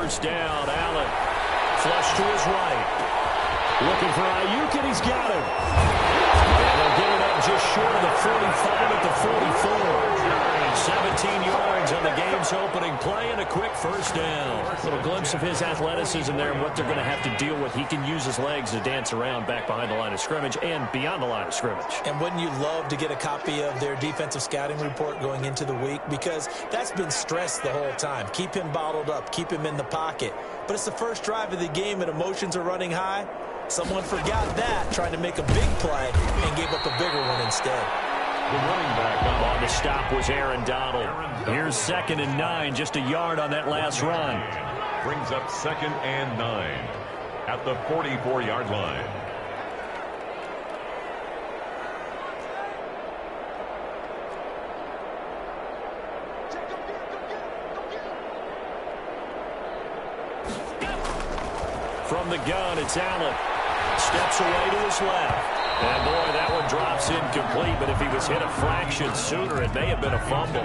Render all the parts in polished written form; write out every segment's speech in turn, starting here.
first down. Allen flush to his right. Looking for Ayuk, and he's got him. And they'll get it up just short of the 45 at the 44. 17 yards on the game's opening play and a quick first down. A little glimpse of his athleticism there and what they're going to have to deal with. He can use his legs to dance around back behind the line of scrimmage and beyond the line of scrimmage. And wouldn't you love to get a copy of their defensive scouting report going into the week? Because that's been stressed the whole time. Keep him bottled up. Keep him in the pocket. But it's the first drive of the game and emotions are running high. Someone forgot that, trying to make a big play, and gave up a bigger one instead. The running back on the stop was Aaron Donald. Here's 2nd and 9, just a yard on that last run. Brings up 2nd and 9 at the 44-yard line. From the gun, it's Allen. Steps away to his left. And, boy, that one drops incomplete, but if he was hit a fraction sooner, it may have been a fumble.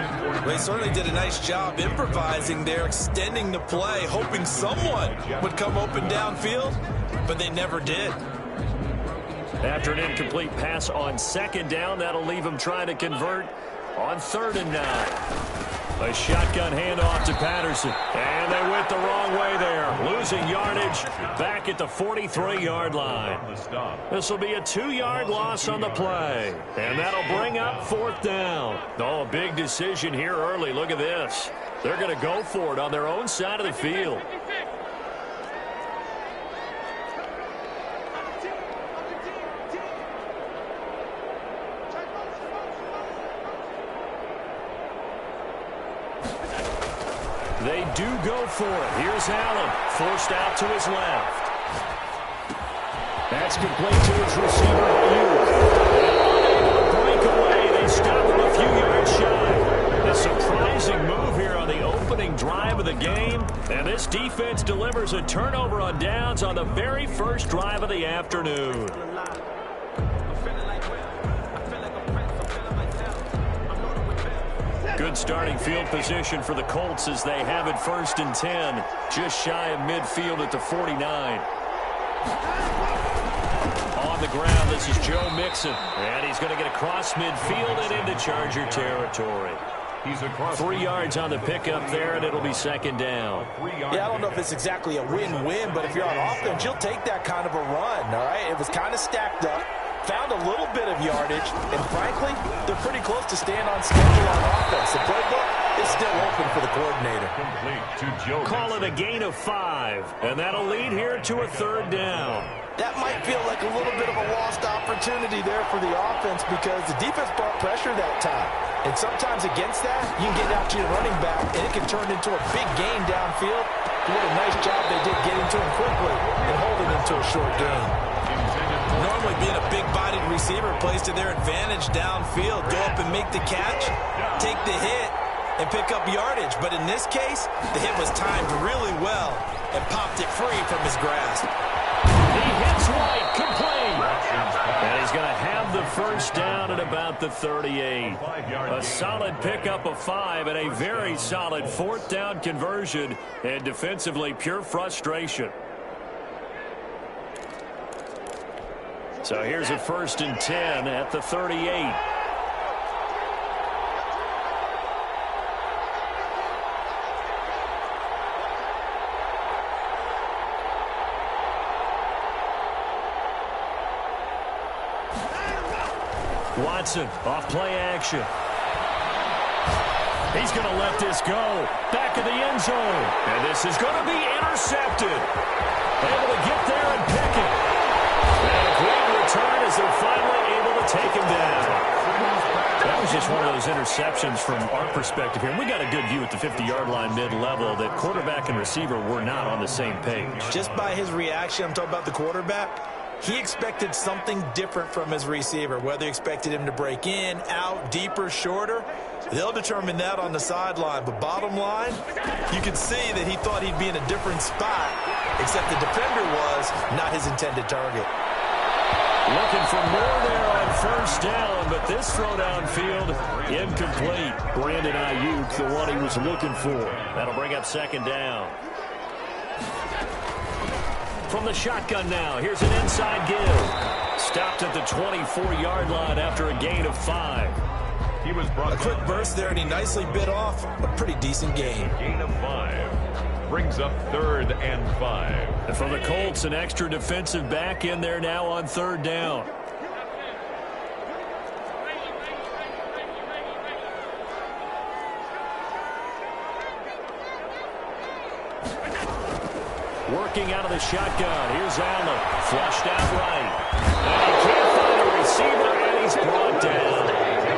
They certainly did a nice job improvising there, extending the play, hoping someone would come open downfield, but they never did. After an incomplete pass on 2nd down, that'll leave him trying to convert on 3rd and 9. A shotgun handoff to Patterson. And they went the wrong way there. Losing yardage back at the 43-yard line. This will be a 2-yard loss on the play. And that'll bring up 4th down. Oh, a big decision here early. Look at this. They're going to go for it on their own side of the field. They do go for it. Here's Allen, forced out to his left. That's complete to his receiver, Ayuk. Breakaway. They stop him a few yards shy. A surprising move here on the opening drive of the game. And this defense delivers a turnover on downs on the very first drive of the afternoon. Good starting field position for the Colts as they have it 1st and 10. Just shy of midfield at the 49. On the ground, this is Joe Mixon. And he's going to get across midfield and into Charger territory. He's across 3 yards on the pickup there, and it'll be 2nd down. Yeah, I don't know if it's exactly a win-win, but if you're on offense, you'll take that kind of a run, all right? It was kind of stacked up. Found a little bit of yardage, and frankly, they're pretty close to staying on schedule on offense. The playbook is still open for the coordinator. complete to Joe Call it a Mixon. gain of 5, and that'll lead here to a 3rd down. That might feel like a little bit of a lost opportunity there for the offense because the defense brought pressure that time. And sometimes against that, you can get out to your running back, and it can turn into a big gain downfield. What a nice job they did getting to him quickly and holding him to a short gain. Normally being a big-bodied receiver plays to their advantage downfield. Go up and make the catch, take the hit, and pick up yardage. But in this case, the hit was timed really well and popped it free from his grasp. He hits White, complete. And he's going to have the first down at about the 38. A solid pickup of 5 and a very solid 4th down conversion. And defensively, pure frustration. So here's a 1st and 10 at the 38. Watson off play action. He's going to let this go. Back of the end zone. And this is going to be intercepted. Able to get there and pick it. And a great return as they're finally able to take him down. That was just one of those interceptions from our perspective here. And we got a good view at the 50-yard line mid-level that quarterback and receiver were not on the same page. Just by his reaction, I'm talking about the quarterback, he expected something different from his receiver. Whether he expected him to break in, out, deeper, shorter, they'll determine that on the sideline. But bottom line, you can see that he thought he'd be in a different spot, except the defender was not his intended target. Looking for more there on 1st down, but this throw downfield incomplete. Brandon Ayuk, the one he was looking for. That'll bring up 2nd down. from the shotgun now. Here's an inside give. Stopped at the 24-yard line after a gain of 5. He was brought a quick burst there, and he nicely bit off a pretty decent gain. Gain of 5. Brings up 3rd and 5. And for the Colts, an extra defensive back in there now on 3rd down. Working out of the shotgun. Here's Allen. Flushed out right. And he can't find a receiver, and he's brought down.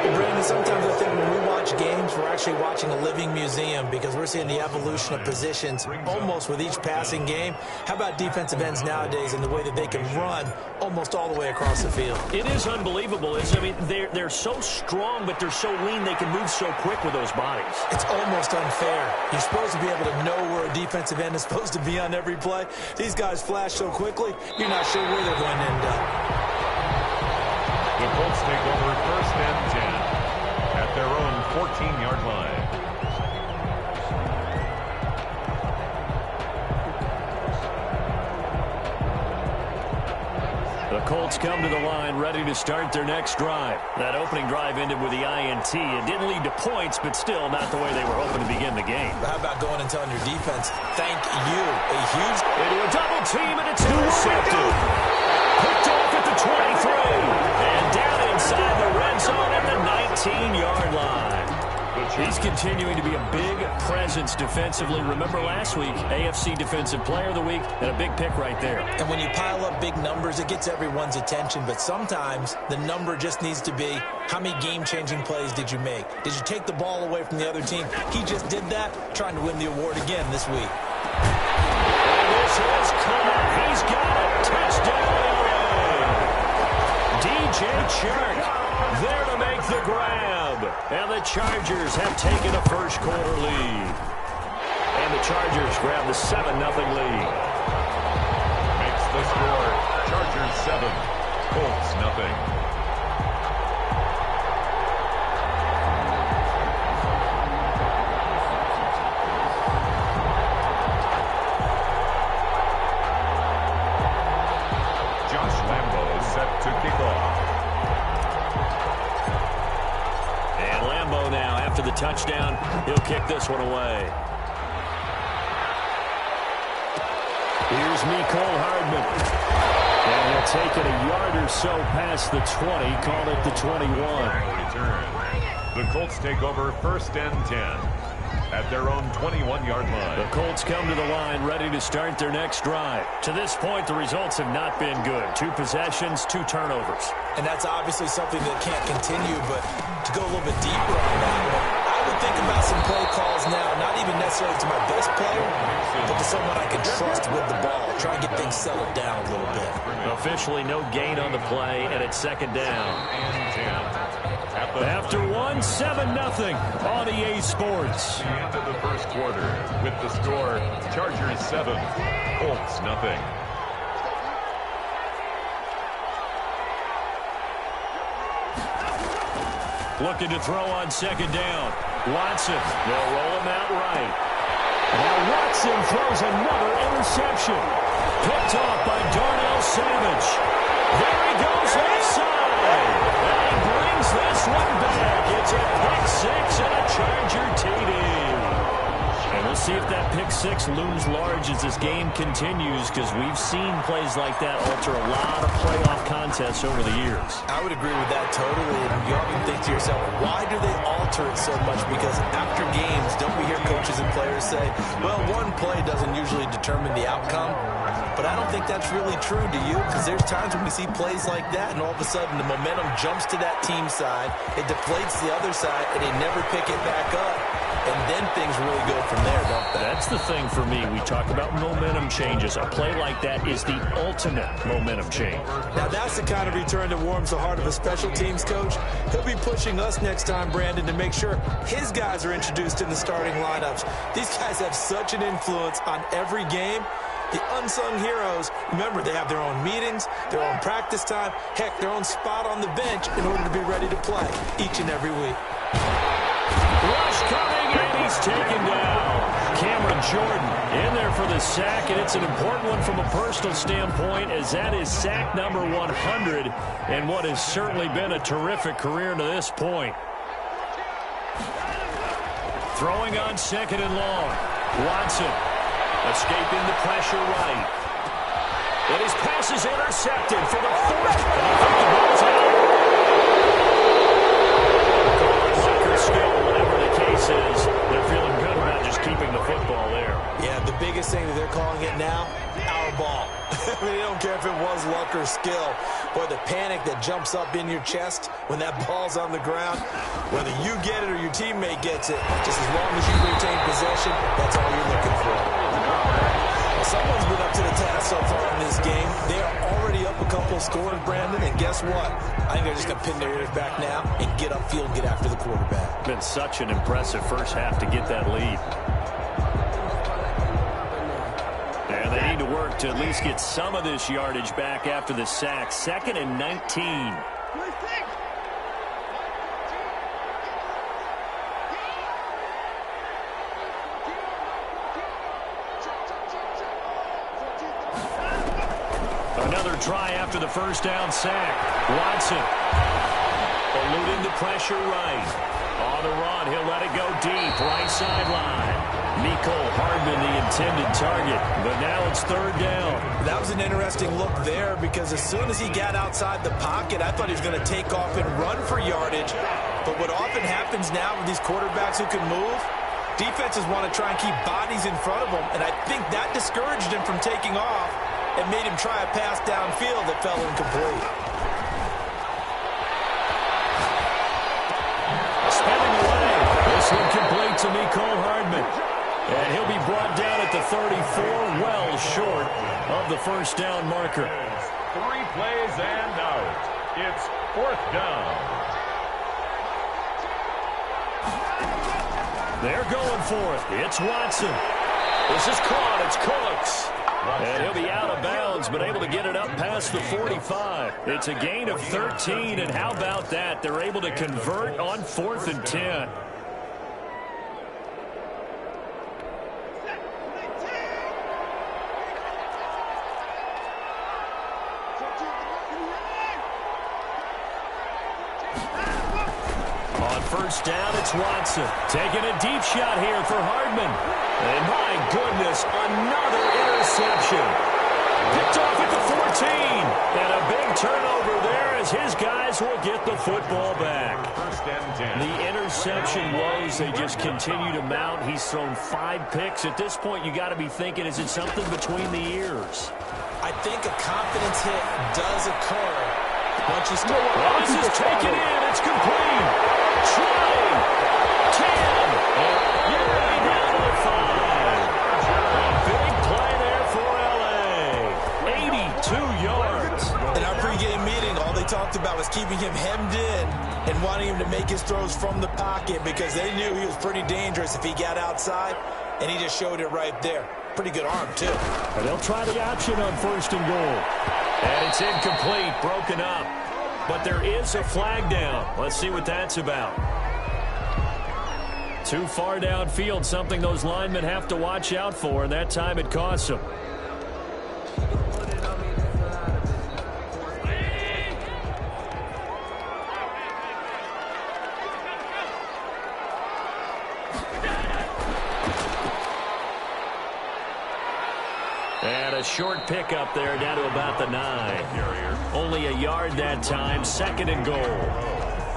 Brandon, sometimes I think when we watch games, we're actually watching a living museum because we're seeing the evolution of positions almost with each passing game. How about defensive ends nowadays and the way that they can run almost all the way across the field? It is unbelievable. I mean, they're so strong, but they're so lean they can move so quick with those bodies. It's almost unfair. You're supposed to be able to know where a defensive end is supposed to be on every play. These guys flash so quickly, you're not sure where they're going to end up. The Colts take over 1st and 10 at their own 14-yard line. The Colts come to the line ready to start their next drive. That opening drive ended with the INT. It didn't lead to points, but still not the way they were hoping to begin the game. But how about going and telling your defense, thank you, a huge... Into a double team, and it's intercepted. Picked off at the 23. And down inside the red zone at the 19-yard line. He's continuing to be a big presence defensively. Remember last week, AFC Defensive Player of the Week, and a big pick right there. And when you pile up big numbers, it gets everyone's attention. But sometimes the number just needs to be, how many game-changing plays did you make? Did you take the ball away from the other team? He just did that, trying to win the award again this week. And this has come up. He's got a touchdown. DJ Chark there to make the grab. And the Chargers have taken a first-quarter lead. And the Chargers grab the 7-0 lead. Makes the score. Chargers 7, Colts nothing. Touchdown. He'll kick this one away. Here's Mecole Hardman. And he'll take it a yard or so past the 20. Call it the 21. Return. The Colts take over 1st and 10 at their own 21-yard line. The Colts come to the line ready to start their next drive. To this point, the results have not been good. 2 possessions, 2 turnovers. And that's obviously something that can't continue, but to go a little bit deeper on that one, I would think about some play calls now, not even necessarily to my best player, but to someone I can trust with the ball. Try and get things settled down a little bit. Officially no gain on the play, and it's 2nd down. After 1, 7-0 on EA Sports. The end of the first quarter with the score, Chargers 7, Colts nothing. Looking to throw on 2nd down. Watson, they'll roll him out right. Now Watson throws another interception. Picked off by Darnell Savage. There he goes offside. And he brings this one back. It's a pick 6 and a Charger TD. And we'll see if that pick 6 looms large as this game continues, because we've seen plays like that alter a lot of playoff contests over the years. I would agree with that totally. And you often think to yourself, why do they alter it so much? Because after games, don't we hear coaches and players say, well, one play doesn't usually determine the outcome? But I don't think that's really true, do you? Because there's times when we see plays like that, and all of a sudden the momentum jumps to that team side, it deflates the other side, and they never pick it back up. And then things really go from there, don't they? That's the thing for me. We talk about momentum changes. A play like that is the ultimate momentum change. Now, that's the kind of return that warms the heart of a special teams coach. He'll be pushing us next time, Brandon, to make sure his guys are introduced in the starting lineups. These guys have such an influence on every game. The unsung heroes, remember, they have their own meetings, their own practice time, heck, their own spot on the bench in order to be ready to play each and every week. Rush coming, and he's taken down. Cameron Jordan in there for the sack, and it's an important one from a personal standpoint, as that is sack number 100 and what has certainly been a terrific career to this point. Throwing on 2nd and long. Watson escaping the pressure right. And his pass is intercepted for the 4th. And I think the ball's out. Luck or skill, whatever the case is, they're feeling good about just keeping the football there. Yeah, the biggest thing that they're calling it now, our ball. I mean, they don't care if it was luck or skill. Boy, the panic that jumps up in your chest when that ball's on the ground, whether you get it or your teammate gets it, just as long as you retain possession, that's all you're looking for. Well, someone's been up to the task so far in this game. They are already up a couple of scores, Brandon, and guess what? I think they're just going to pin their ears back now and get upfield and get after the quarterback. Been such an impressive first half to get that lead. And they need to work to at least get some of this yardage back after the sack. 2nd and 19. Another try after the first down sack. Watson eluding the pressure right. On the run, he'll let it go deep. Right sideline. Mecole Hardman, the intended target, but now it's 3rd down. That was an interesting look there because as soon as he got outside the pocket, I thought he was going to take off and run for yardage. But what often happens now with these quarterbacks who can move, defenses want to try and keep bodies in front of them, and I think that discouraged him from taking off and made him try a pass downfield that fell incomplete. Spinning away. This one complete to Mecole Hardman. And he'll be brought down at the 34, well short of the first down marker. 3 plays and out. It's 4th down. They're going for it. It's Watson. This is caught. It's Cooks. And he'll be out of bounds, but able to get it up past the 45. It's a gain of 13, and how about that? They're able to convert on 4th and 10. On first down, it's Watson. Taking a deep shot here for Hardman. And my goodness, another interception. Picked off at the 14. And a big turnover there as his guys will get the football back. 1st and 10. The interception woes, they just continue to mount. He's thrown 5 picks. At this point, you got to be thinking, is it something between the ears? I think a confidence hit does occur once you start. Well, this is taken in. It's complete. 20, 10, and you're way down to the 5. A big play there for L.A. 82 yards. In our pregame meeting, all they talked about was keeping him hemmed in and wanting him to make his throws from the pocket because they knew he was pretty dangerous if he got outside, and he just showed it right there. Pretty good arm, too. And they'll try the option on 1st and goal. And it's incomplete, broken up. But there is a flag down. Let's see what that's about. Too far downfield, something those linemen have to watch out for, and that time it costs them. And a short pickup there down to about the 9. Only a yard that time, 2nd and goal.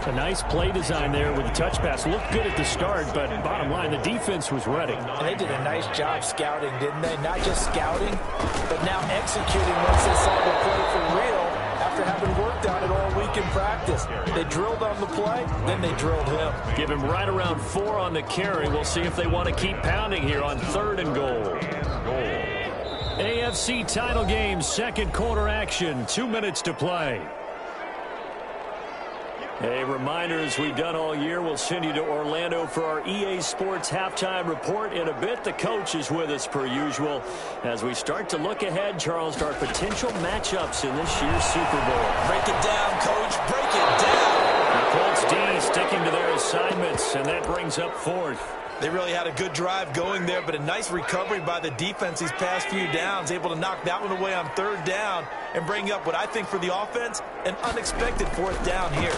A nice play design there with the touch pass. Looked good at the start, but bottom line, the defense was ready. And they did a nice job scouting, didn't they? Not just scouting, but now executing once they saw the play for real after having worked on it all week in practice. They drilled on the play, then they drilled him. Give him right around 4 on the carry. We'll see if they want to keep pounding here on 3rd and goal. AFC title game, 2nd quarter action, 2 minutes to play. A reminder, as we've done all year, we'll send you to Orlando for our EA Sports halftime report in a bit. The coach is with us per usual as we start to look ahead, Charles, to our potential matchups in this year's Super Bowl. Break it down, Coach. Break it down. Colts D sticking to their assignments, and that brings up fourth. They really had a good drive going there, but a nice recovery by the defense these past few downs, able to knock that one away on third down and bring up what I think for the offense, an unexpected fourth down here.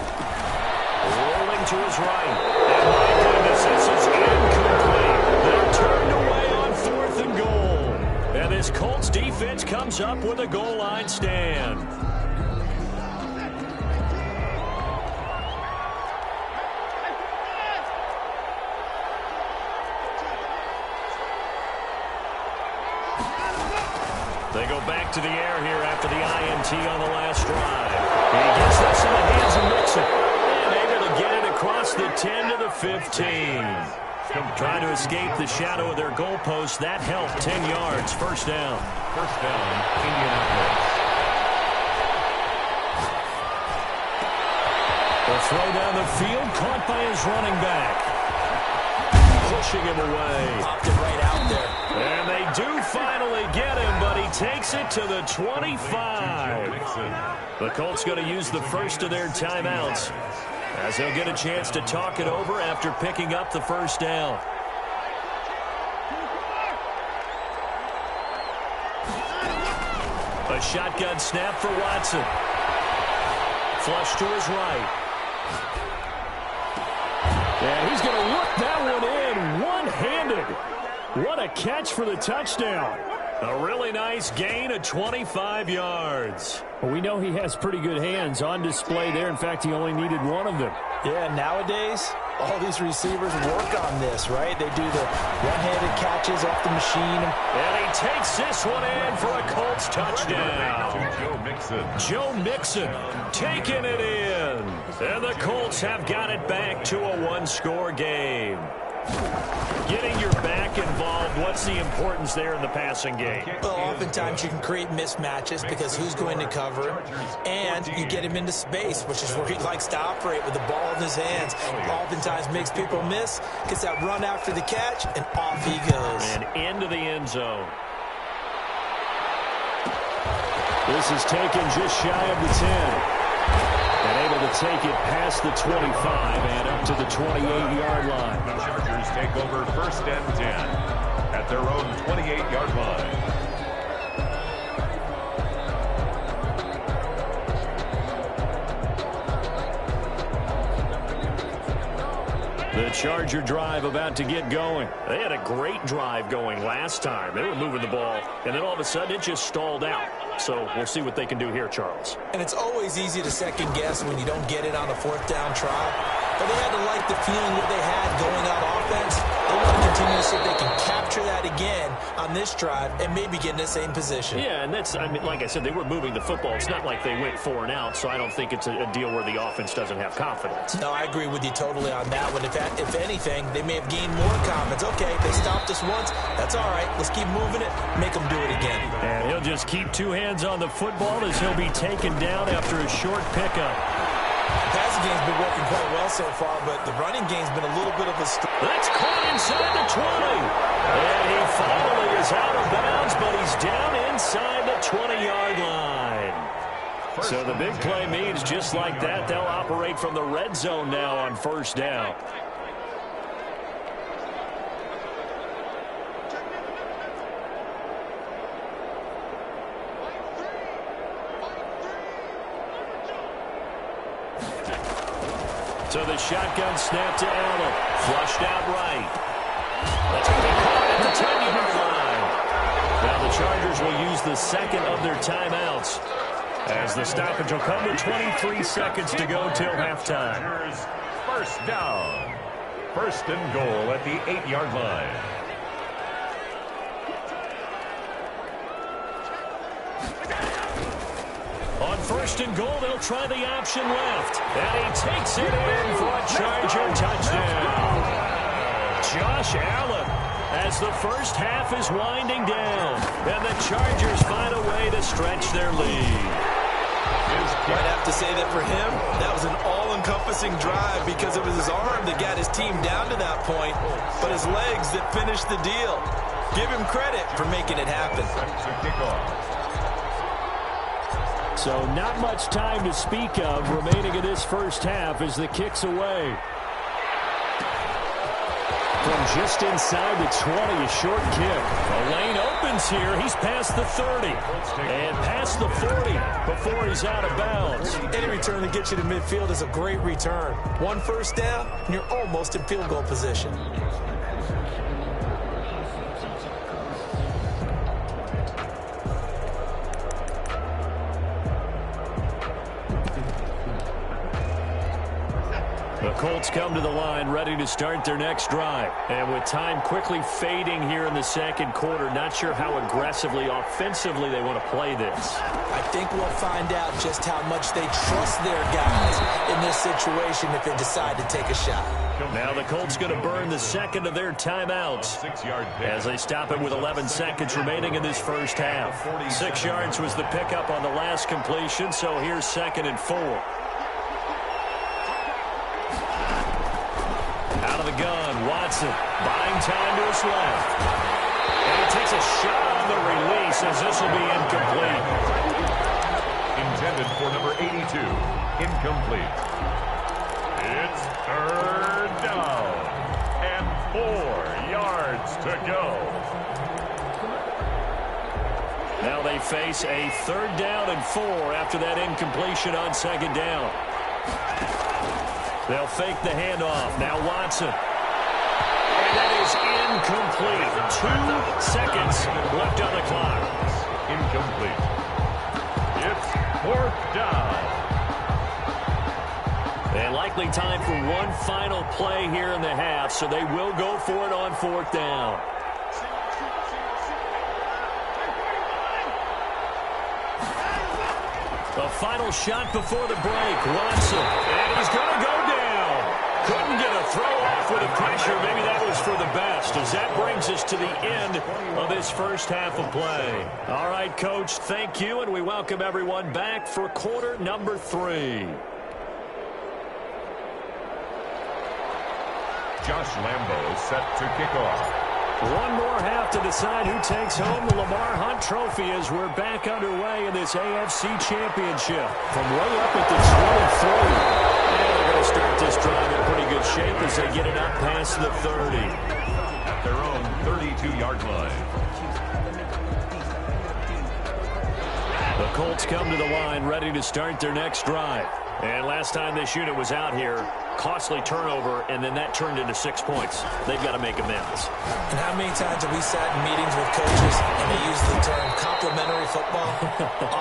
Rolling to his right. And my goodness, this is incomplete. They're turned away on fourth and goal. And this Colts defense comes up with a goal line stand. They go back to the air here after the INT on the last drive. He gets this in the hands of Mixon. And able to get it across the 10 to the 15. Trying to escape the shadow of their goalpost. That helped. 10 yards. First down. First down, Indianapolis. The throw down the field. Caught by his running back. Pushing him away. Popped it right out there. And they do finally get him, but he takes it to the 25. The Colts going to use the first of their timeouts as they'll get a chance to talk it over after picking up the first down. A shotgun snap for Watson. Flush to his right. And he's going to work that one in one-handed. What a catch for the touchdown. A really nice gain of 25 yards. Well, we know he has pretty good hands on display there. In fact, he only needed one of them. Yeah, nowadays, all these receivers work on this, right? They do the one-handed catches off the machine. And he takes this one in for a Colts touchdown. Joe Mixon. Joe Mixon taking it in. And the Colts have got it back to a one-score game. Getting your back involved, what's the importance there in the passing game? Well, oftentimes you can create mismatches because who's going to cover him, and you get him into space, which is where he likes to operate with the ball in his hands. Oftentimes makes people miss, gets that run after the catch, and off he goes. And into the end zone. This is taken just shy of the 10. And able to take it past the 25 and up to the 28-yard line. The Chargers take over first and 10 at their own 28-yard line. The Charger drive about to get going. They had a great drive going last time. They were moving the ball, and then all of a sudden it just stalled out. So we'll see what they can do here, Charles. And it's always easy to second guess when you don't get it on a fourth down try. But they had to like the feeling that they had going out offense. They want to continue to see if they can capture that again on this drive and maybe get in the same position. Yeah, and that's, I mean, like I said, they were moving the football. It's not like they went 4 and out, so I don't think it's a deal where the offense doesn't have confidence. No, I agree with you totally on that one. If anything, they may have gained more confidence. Okay, they stopped us once. That's all right. Let's keep moving it. Make them do it again. And he'll just keep 2 hands on the football as he'll be taken down after a short pickup. Passing game's been working quite well so far, but the running game's been a little bit of a... That's caught inside the 20. And he finally is out of bounds, but he's down inside the 20-yard line. So the big play means just like that, they'll operate from the red zone now on first down. So the shotgun snap to Allen. Flushed out right. That's going to be caught at the 10-yard line. Now the Chargers will use the second of their timeouts as the stoppage will come with 23 seconds to go till halftime. First down. First and goal at the 8-yard line. On first and goal, they'll try the option left. And he takes it in for a Charger touchdown. Josh Allen, as the first half is winding down, and the Chargers find a way to stretch their lead. I'd have to say that for him, that was an all-encompassing drive because it was his arm that got his team down to that point, but his legs that finished the deal. Give him credit for making it happen. So not much time to speak of remaining in this first half as the kick's away. From just inside the 20, a short kick. The lane opens here. He's past the 30 and past the 40 before he's out of bounds. Any return that gets you to midfield is a great return. One first down, and you're almost in field goal position. The Colts come to the line ready to start their next drive. And with time quickly fading here in the second quarter, not sure how aggressively, offensively they want to play this. I think we'll find out just how much they trust their guys in this situation if they decide to take a shot. Now the Colts going to burn the second of their timeouts as they stop it with 11 seconds remaining in this first half. 6 yards was the pickup on the last completion, so here's 2nd and 4. Out of the gun, Watson buying time to his left. And he takes a shot on the release as this will be incomplete. Intended for number 82. Incomplete. It's 3rd down. And 4 yards to go. Now they face a 3rd down and 4 after that incompletion on 2nd down. They'll fake the handoff. Now Watson. And that is incomplete. 2 seconds left on the clock. Incomplete. It's 4th down. And likely time for one final play here in the half, so they will go for it on 4th down. The final shot before the break. Watson. And he's going to go down. Couldn't get a throw off with the pressure. Maybe that was for the best, as that brings us to the end of this first half of play. All right, Coach, thank you, and we welcome everyone back for quarter number 3. Josh Lambo is set to kick off. One more half to decide who takes home the Lamar Hunt Trophy as we're back underway in this AFC Championship. From way up at the 23. And they're going to start this drive in pretty good shape as they get it up past the 30. At their own 32-yard line. The Colts come to the line ready to start their next drive. And last time this unit was out here, costly turnover, and then that turned into 6 points. They've got to make amends. And how many times have we sat in meetings with coaches and they use the term complementary football?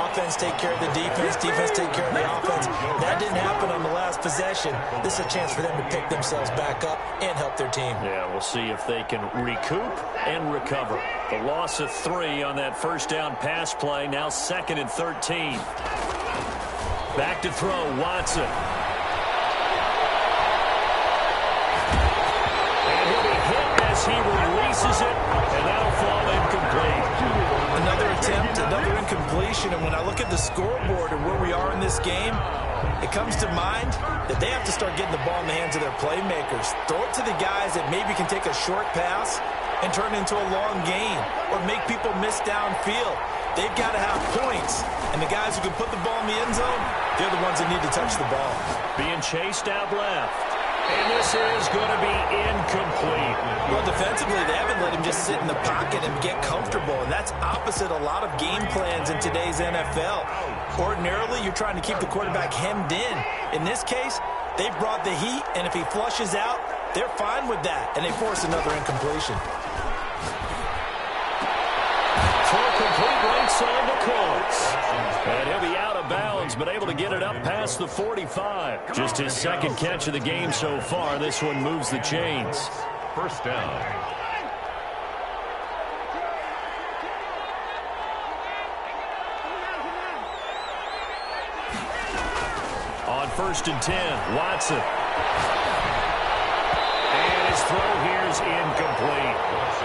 Offense take care of the defense, defense take care of the offense. That didn't happen on the last possession. This is a chance for them to pick themselves back up and help their team. Yeah, we'll see if they can recoup and recover. The loss of 3 on that first down pass play, now 2nd and 13. Back to throw, Watson. And he'll be hit as he releases it, and that'll fall incomplete. Another attempt, another incompletion, and when I look at the scoreboard and where we are in this game, it comes to mind that they have to start getting the ball in the hands of their playmakers. Throw it to the guys that maybe can take a short pass and turn it into a long gain or make people miss downfield. They've got to have points, and the guys who can put the ball in the end zone, they're the ones that need to touch the ball. Being chased out left. And this is going to be incomplete. Well, defensively, they haven't let him just sit in the pocket and get comfortable, and that's opposite a lot of game plans in today's NFL. Ordinarily, you're trying to keep the quarterback hemmed in. In this case, they brought the heat, and if he flushes out, they're fine with that, and they force another incompletion. Complete right side to Colts. And he'll be out of bounds, but able to get it up past the 45. Just his 2nd catch of the game so far. This one moves the chains. First down. On 1st and 10, Watson. And his throw here is incomplete.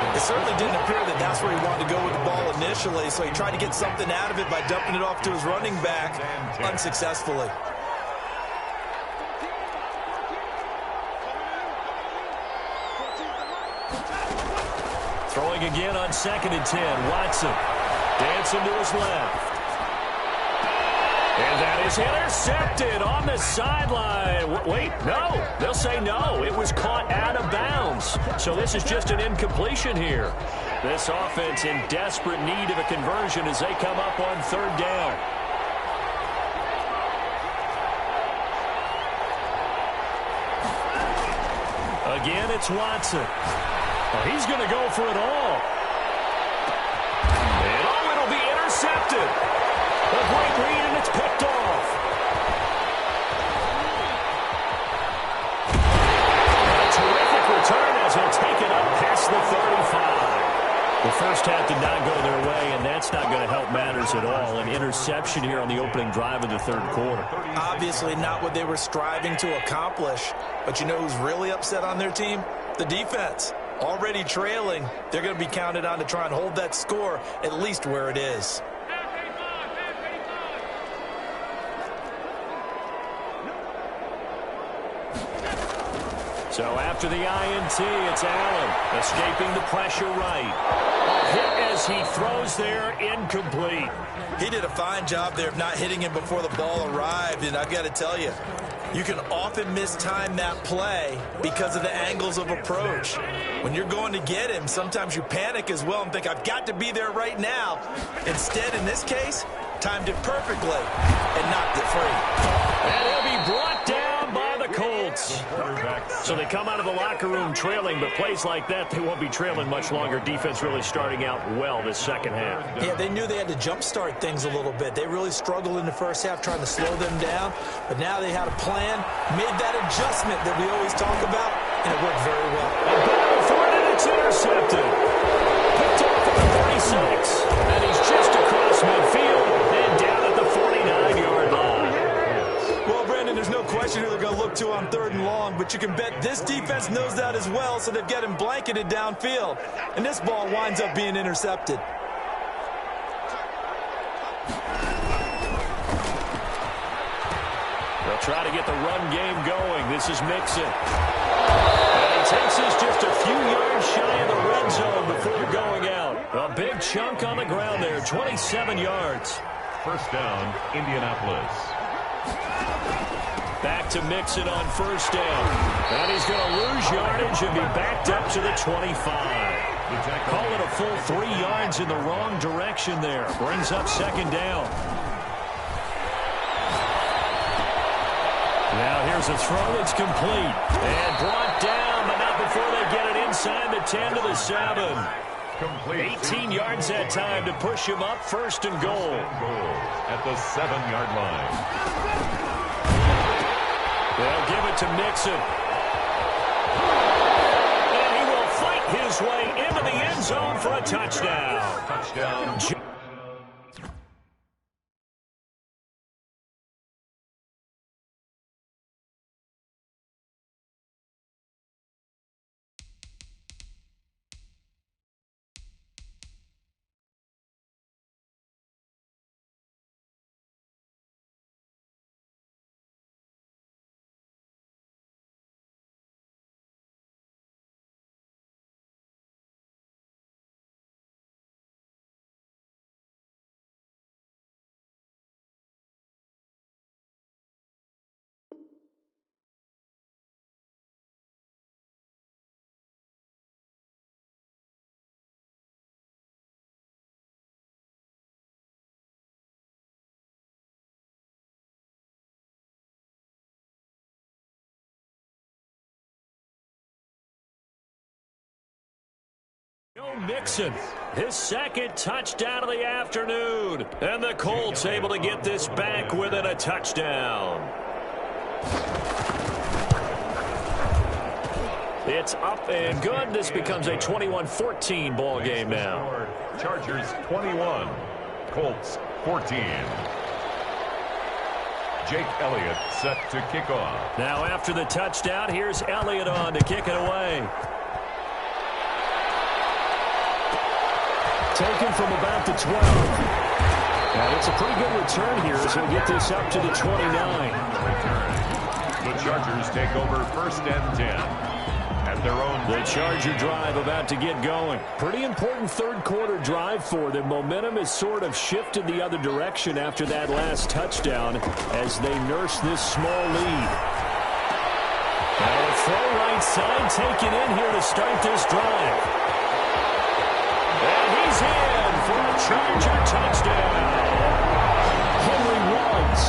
It certainly didn't appear that that's where he wanted to go with the ball initially, so he tried to get something out of it by dumping it off to his running back unsuccessfully. Throwing again on 2nd and 10, Watson. Dancing to his left. And that is intercepted on the sideline. Wait, no. They'll say no. It was caught out of bounds. So this is just an incompletion here. This offense in desperate need of a conversion as they come up on third down. Again, it's Watson. Oh, he's going to go for it all. And oh, it'll be intercepted. A great read, and it's picked off. A terrific return as he'll take it up past the 35. The first half did not go their way, and that's not going to help matters at all. An interception here on the opening drive of the third quarter. Obviously not what they were striving to accomplish. But you know who's really upset on their team? The defense. Already trailing, they're going to be counted on to try and hold that score at least where it is. So after the INT, it's Allen escaping the pressure right. A hit as he throws there, incomplete. He did a fine job there of not hitting him before the ball arrived, and I've got to tell you, you can often mistime that play because of the angles of approach. When you're going to get him, sometimes you panic as well and think, I've got to be there right now. Instead, in this case, timed it perfectly and knocked it free. And he'll be brought down by the Colts. So they come out of the locker room trailing, but plays like that, they won't be trailing much longer. Defense really starting out well this second half. Yeah, they knew they had to jumpstart things a little bit. They really struggled in the first half trying to slow them down, but now they had a plan, made that adjustment that we always talk about, and it worked very well. And going for it, and it's intercepted. Picked off at the 36, and he's just across midfield and down at the 49-yard line. Well, Brandon, there's no question who they're going to look to on third and long, but you can bet this defense knows that as well, so they've got him blanketed downfield. And this ball winds up being intercepted. They'll try to get the run game going. This is Mixon. And he takes us just a few yards shy of the red zone before going out. A big chunk on the ground there, 27 yards. First down, Indianapolis. Back to Mixon on first down. And he's going to lose yardage and be backed up to the 25. Call it a full 3 yards in the wrong direction there. Brings up second down. Now here's a throw. It's complete. And brought down, but not before they get it inside the 10 to the 7. Complete. 18 yards that time to push him up first and goal. At the 7-yard line. They'll give it to Mixon. And he will fight his way into the end zone for a touchdown. Touchdown. Joe Mixon, his second touchdown of the afternoon. And the Colts able to get this back within a touchdown. It's up and good. This becomes a 21-14 ball game now. Chargers 21, Colts 14. Jake Elliott set to kick off. Now after the touchdown, here's Elliott on to kick it away. Taken from about the 12. And it's a pretty good return here as we'll get this up to the 29. The Chargers take over first and 10 at at their own. The Charger drive about to get going. Pretty important third quarter drive for them. Momentum has sort of shifted the other direction after that last touchdown as they nurse this small lead. Now a throw right side taken in here to start this drive. And he's in for a Charger touchdown. Henry runs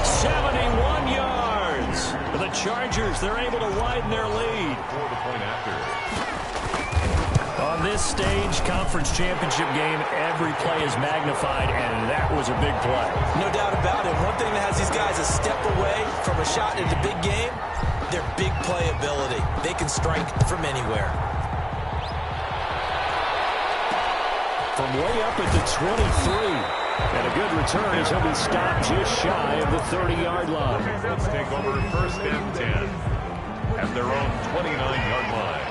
71 yards. The Chargers, they're able to widen their lead. For the point after. On this stage, conference championship game, every play is magnified, and that was a big play. No doubt about it. One thing that has these guys a step away from a shot in the big game, their big play ability. They can strike from anywhere. From way up at the 23. And a good return as he'll be stopped just shy of the 30-yard line. Let's take over first and 10 at their own 29-yard line.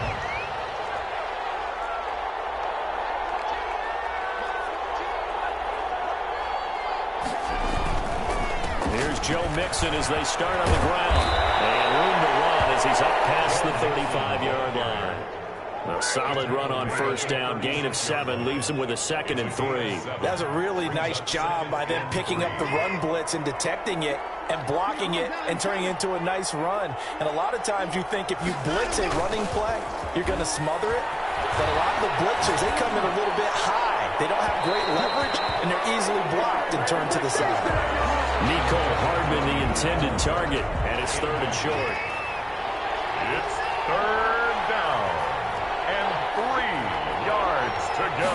Here's Joe Mixon as they start on the ground. And room to run as he's up past the 35-yard line. A solid run on first down. Gain of 7 leaves him with a 2nd and 3. That's a really nice job by them picking up the run blitz and detecting it and blocking it and turning it into a nice run. And a lot of times you think if you blitz a running play, you're going to smother it. But a lot of the blitzers, they come in a little bit high. They don't have great leverage, and they're easily blocked and turned to the side. Nico Hardman, the intended target, and it's 3rd and short. It's 3rd down. 3 yards to go.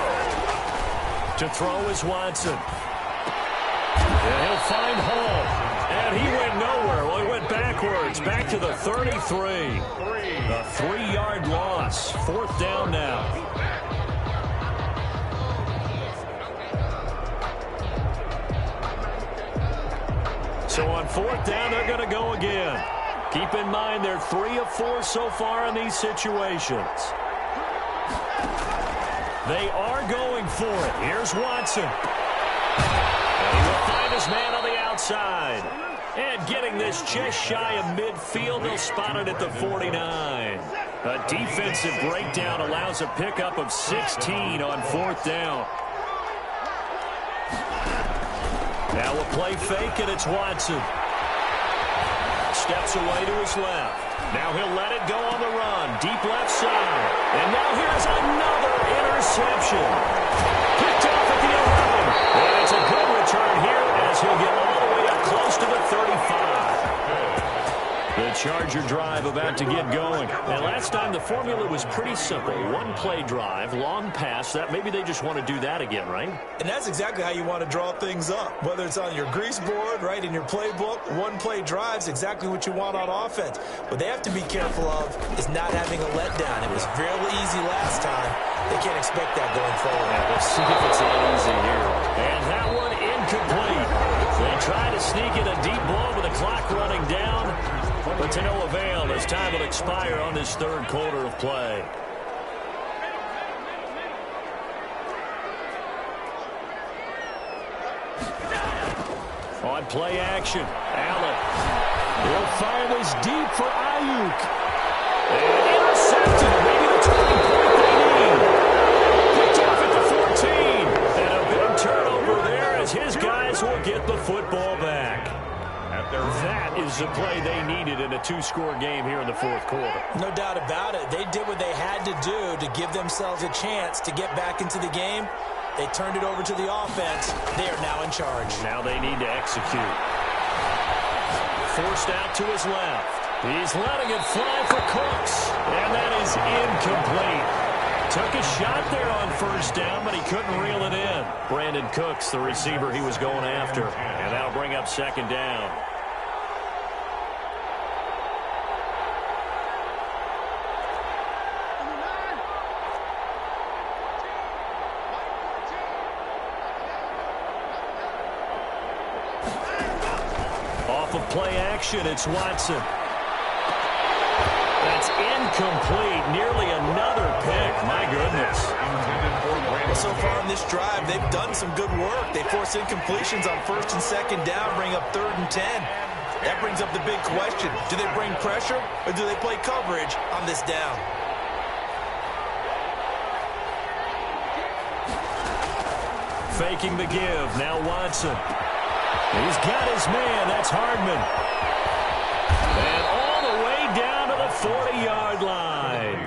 To throw is Watson. And he'll find Hall. And he went nowhere. Well, he went backwards. Back to the 33. A 3-yard loss. 4th down now. So on 4th down, they're going to go again. Keep in mind, they're 3 of 4 so far in these situations. They are going for it. Here's Watson. And he will find his man on the outside. And getting this just shy of midfield, they'll spot it at the 49. A defensive breakdown allows a pickup of 16 on 4th down. Now a play fake, and it's Watson. Steps away to his left. Now he'll let it go on the run. Deep left side. And now here's another interception. Picked off at the 11. And it's a good return here as he'll get all the way up close to the 35. The Charger drive about to get going. And last time the formula was pretty simple. 1-play drive, long pass. That maybe they just want to do that again, right? And that's exactly how you want to draw things up. Whether it's on your grease board, right, in your playbook, 1-play drive's exactly what you want on offense. What they have to be careful of is not having a letdown. It was fairly easy last time. They can't expect that going forward. Yeah, we'll see if it's that easy here. And that one incomplete. They try to sneak in a deep ball with the clock running down. But to no avail as time will expire on this 3rd quarter of play. On play action, Allen. He'll fire this deep for Ayuk. And intercepted. Maybe the turning point they need. Picked off at the 14. And a big turnover there as his guys will get the football back. That is the play they needed in a 2-score game here in the 4th quarter. No doubt about it. They did what they had to do to give themselves a chance to get back into the game. They turned it over to the offense. They are now in charge. Now they need to execute. Forced out to his left. He's letting it fly for Cooks. And that is incomplete. Took a shot there on 1st down, but he couldn't reel it in. Brandon Cooks, the receiver he was going after. And that'll bring up 2nd down. Off of play action, it's Watson. That's incomplete. Nearly another pick. My goodness. Well, so far in this drive, they've done some good work. They force incompletions on 1st and 2nd down, bring up 3rd and 10. That brings up the big question. Do they bring pressure or do they play coverage on this down? faking the give. Now Watson. He's got his man. That's Hardman. And all the way down to the 40-yard line.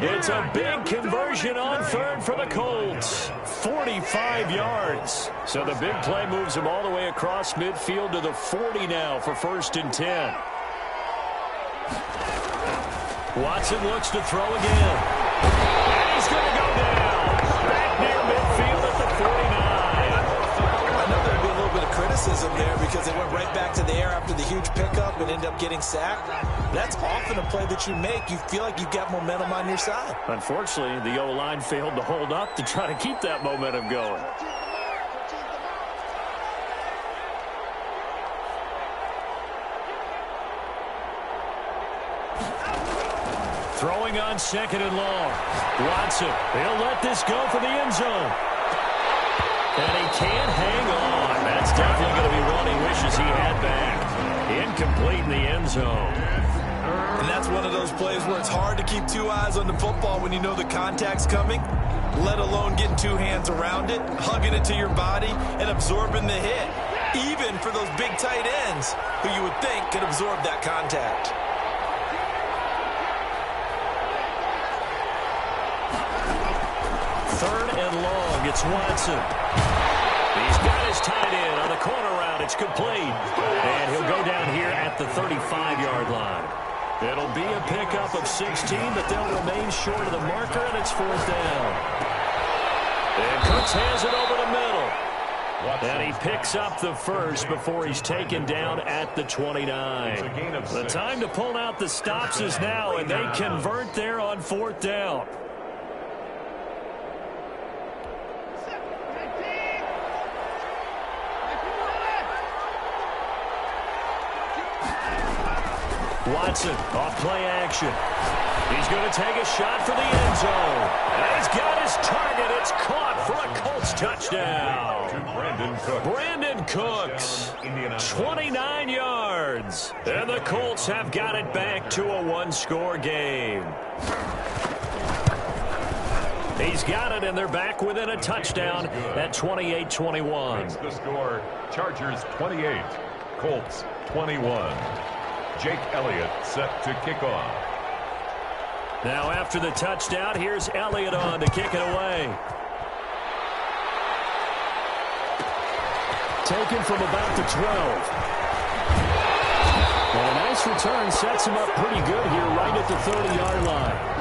It's a big conversion on third for the Colts. 45 yards. So the big play moves him all the way across midfield to the 40 now for 1st and 10. Watson looks to throw again. And he's going to go down. Back near midfield at the 49. I know there'd be a little bit of criticism there because they went right back to the air after the huge pickup and ended up getting sacked. That's often a play that you make. You feel like you've got momentum on your side. Unfortunately, the O-line failed to hold up to try to keep that momentum going. Throwing on 2nd and long. Watson, he'll let this go for the end zone. And he can't hang on. That's definitely going to be one he wishes he had back. Incomplete in the end zone. And that's one of those plays where it's hard to keep two eyes on the football when you know the contact's coming, let alone getting two hands around it, hugging it to your body, and absorbing the hit, even for those big tight ends who you would think could absorb that contact. Third and long, it's Watson. He's got his tight end on the corner route. It's complete. And he'll go down here at the 35-yard line. It'll be a pickup of 16, but they'll remain short of the marker, and it's 4th down. And Cooks hands it over the middle. And he picks up the first before he's taken down at the 29. The time to pull out the stops is now, and they convert there on 4th down. Watson off play action. He's going to take a shot for the end zone. And he's got his target. It's caught for a Colts touchdown. Brandon Cooks, 29 yards. And the Colts have got it back to a one-score game. He's got it, and they're back within a touchdown at 28-21. The score, Chargers 28, Colts 21. Jake Elliott set to kick off. Now after the touchdown, here's Elliott on to kick it away. Taken from about the 12. And a nice return sets him up pretty good here right at the 30-yard line.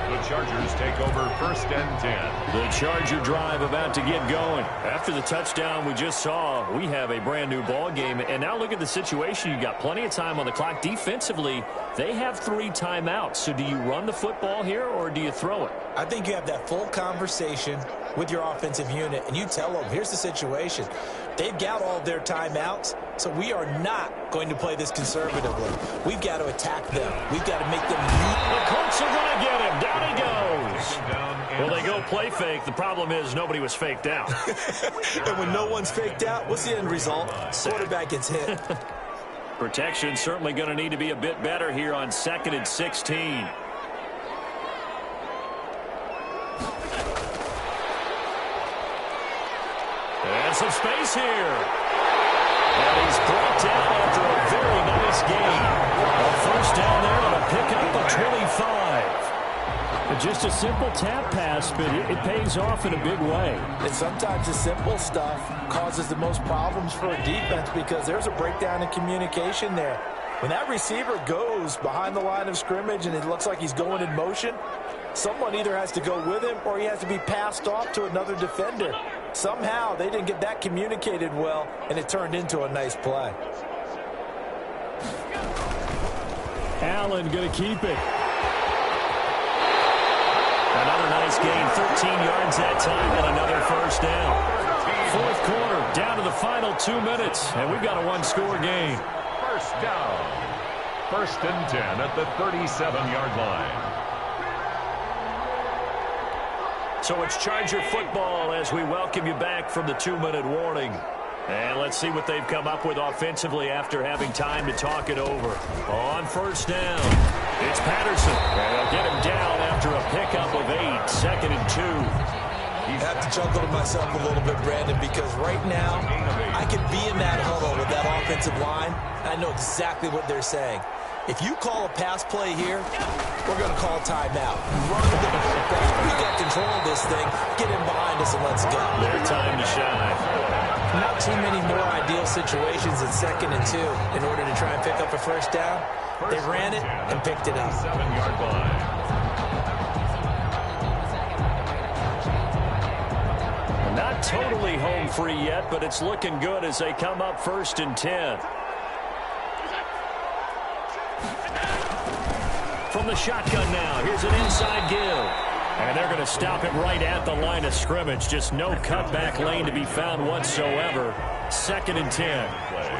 The Chargers take over 1st and 10. The Charger drive about to get going. After the touchdown we just saw, we have a brand new ball game. And now look at the situation. You got plenty of time on the clock. Defensively, they have 3 timeouts. So do you run the football here or do you throw it? I think you have that full conversation with your offensive unit, and you tell them, here's the situation. They've got all their timeouts, so we are not going to play this conservatively. We've got to attack them. We've got to make them mute. The Colts are going to get him. Down he goes. Well, they go play fake. The problem is nobody was faked out. And when no one's faked out, what's the end result? Quarterback gets hit. Protection certainly going to need to be a bit better here on 2nd and 16. And some space here. And he's brought down after a very nice gain. A 1st down there on a pickup of 25. Just a simple tap pass, but it pays off in a big way. And sometimes the simple stuff causes the most problems for a defense because there's a breakdown in communication there. When that receiver goes behind the line of scrimmage and it looks like he's going in motion, someone either has to go with him or he has to be passed off to another defender. Somehow they didn't get that communicated well, and it turned into a nice play. Allen going to keep it. Another nice gain, 13 yards that time, and another 1st down. 4th quarter, down to the final 2 minutes, and we've got a one-score game. 1st down. 1st and 10 at the 37-yard line. So it's Charger football as we welcome you back from the 2-minute warning. And let's see what they've come up with offensively after having time to talk it over. On 1st down, it's Patterson. And they'll get him down after a pickup of 8, 2nd and 2. I have to chuckle to myself a little bit, Brandon, because right now I could be in that huddle with that offensive line, and I know exactly what they're saying. If you call a pass play here, we're going to call a timeout. Run the ball back. We got control of this thing. Get in behind us and let's go. Their time to shine. Not too many more ideal situations in 2nd and 2 in order to try and pick up a first down. They ran it and picked it up. 7-yard line. Not totally home free yet, but it's looking good as they come up 1st and 10. From the shotgun now, here's an inside give. And they're going to stop it right at the line of scrimmage. Just no cutback lane to be found whatsoever. 2nd and 10. Play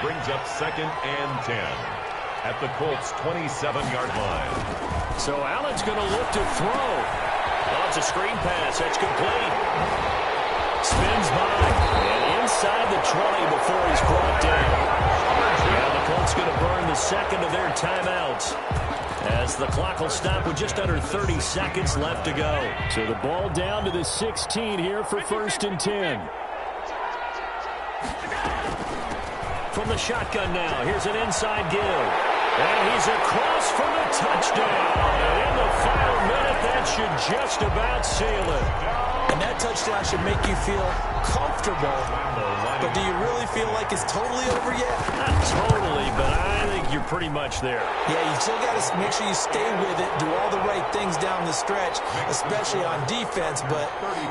brings up 2nd and 10 at the Colts' 27-yard line. So Allen's going to look to throw. Oh, it's a screen pass. That's complete. Spins by and inside the 20 before he's brought down. And the Colts going to burn the second of their timeouts, as the clock will stop with just under 30 seconds left to go. So the ball down to the 16 here for 1st and 10. From the shotgun now, here's an inside give. And he's across for the touchdown. And in the final minute, that should just about seal it. And that touchdown should make you feel comfortable. But do you really feel like it's totally over yet? Not totally, but I think you're pretty much there. Yeah, you still got to make sure you stay with it, do all the right things down the stretch, especially on defense. But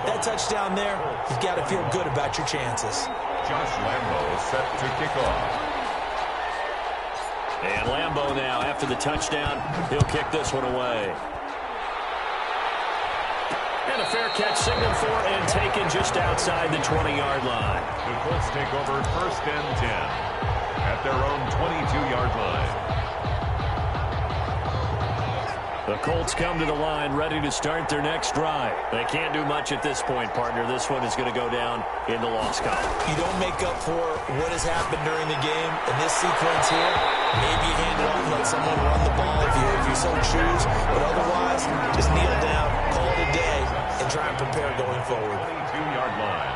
that touchdown there, you've got to feel good about your chances. Josh Lambo set to kick off. And Lambo now, after the touchdown, he'll kick this one away. And a fair catch signaled for and taken just outside the 20-yard line. The Colts take over 1st and 10 at their own 22-yard line. The Colts come to the line ready to start their next drive. They can't do much at this point, partner. This one is going to go down in the loss column. You don't make up for what has happened during the game. In this sequence here, maybe you hand it off and let someone run the ball if you so choose. But otherwise, just kneel down, call it a day, and try and prepare going forward. 22-yard line.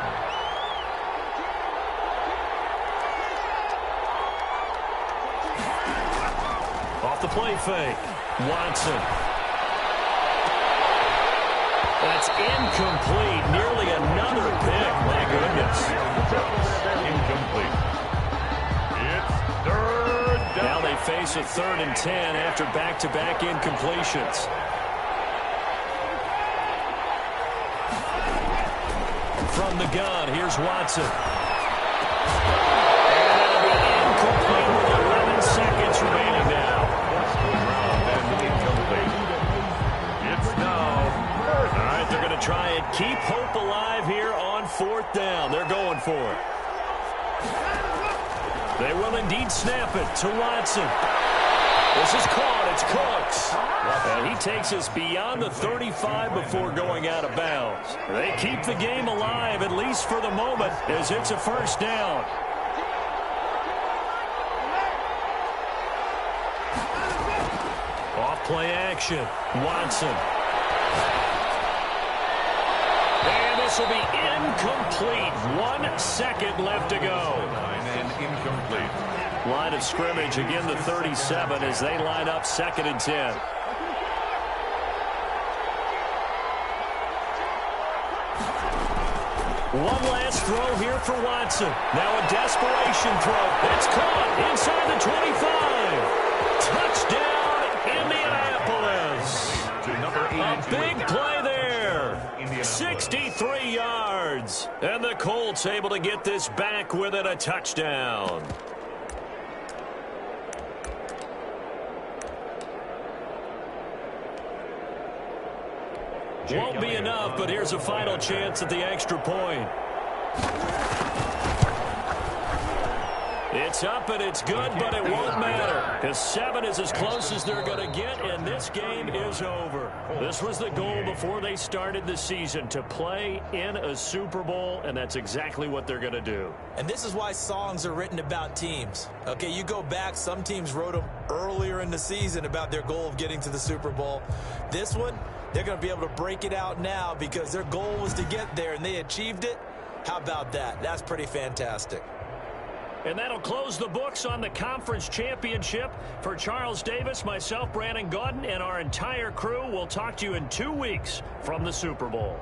Off the play fake, Watson. That's incomplete. Nearly another pick. My goodness. Incomplete. It's 3rd down. Now they face a 3rd and 10 after back-to-back incompletions. From the gun, here's Watson. And that'll be incomplete with 11 seconds remaining now. And incomplete. It's now. All right, they're going to try and keep hope alive here on 4th down. They're going for it. They will indeed snap it to Watson. This is caught. It's Cooks. And he takes us beyond the 35 before going out of bounds. They keep the game alive, at least for the moment, as it's a 1st down. Off play action. Watson. And this will be incomplete. 1 second left to go. And incomplete. Line of scrimmage, again the 37 as they line up 2nd and 10. One last throw here for Watson. Now a desperation throw. It's caught inside the 25. Touchdown, Indianapolis. A big play there. 63 yards. And the Colts able to get this back within a touchdown. Won't be enough, but here's a final chance at the extra point. It's up and it's good, but it won't matter, because 7 is as close as they're going to get, and this game is over. This was the goal before they started the season, to play in a Super Bowl, and that's exactly what they're going to do. And this is why songs are written about teams. Okay, you go back, some teams wrote them earlier in the season about their goal of getting to the Super Bowl. This one, They're going to be able to break it out now because their goal was to get there, and they achieved it. How about that? That's pretty fantastic. And that'll close the books on the conference championship. For Charles Davis, myself, Brandon Gaudin, and our entire crew, we'll talk to you in 2 weeks from the Super Bowl.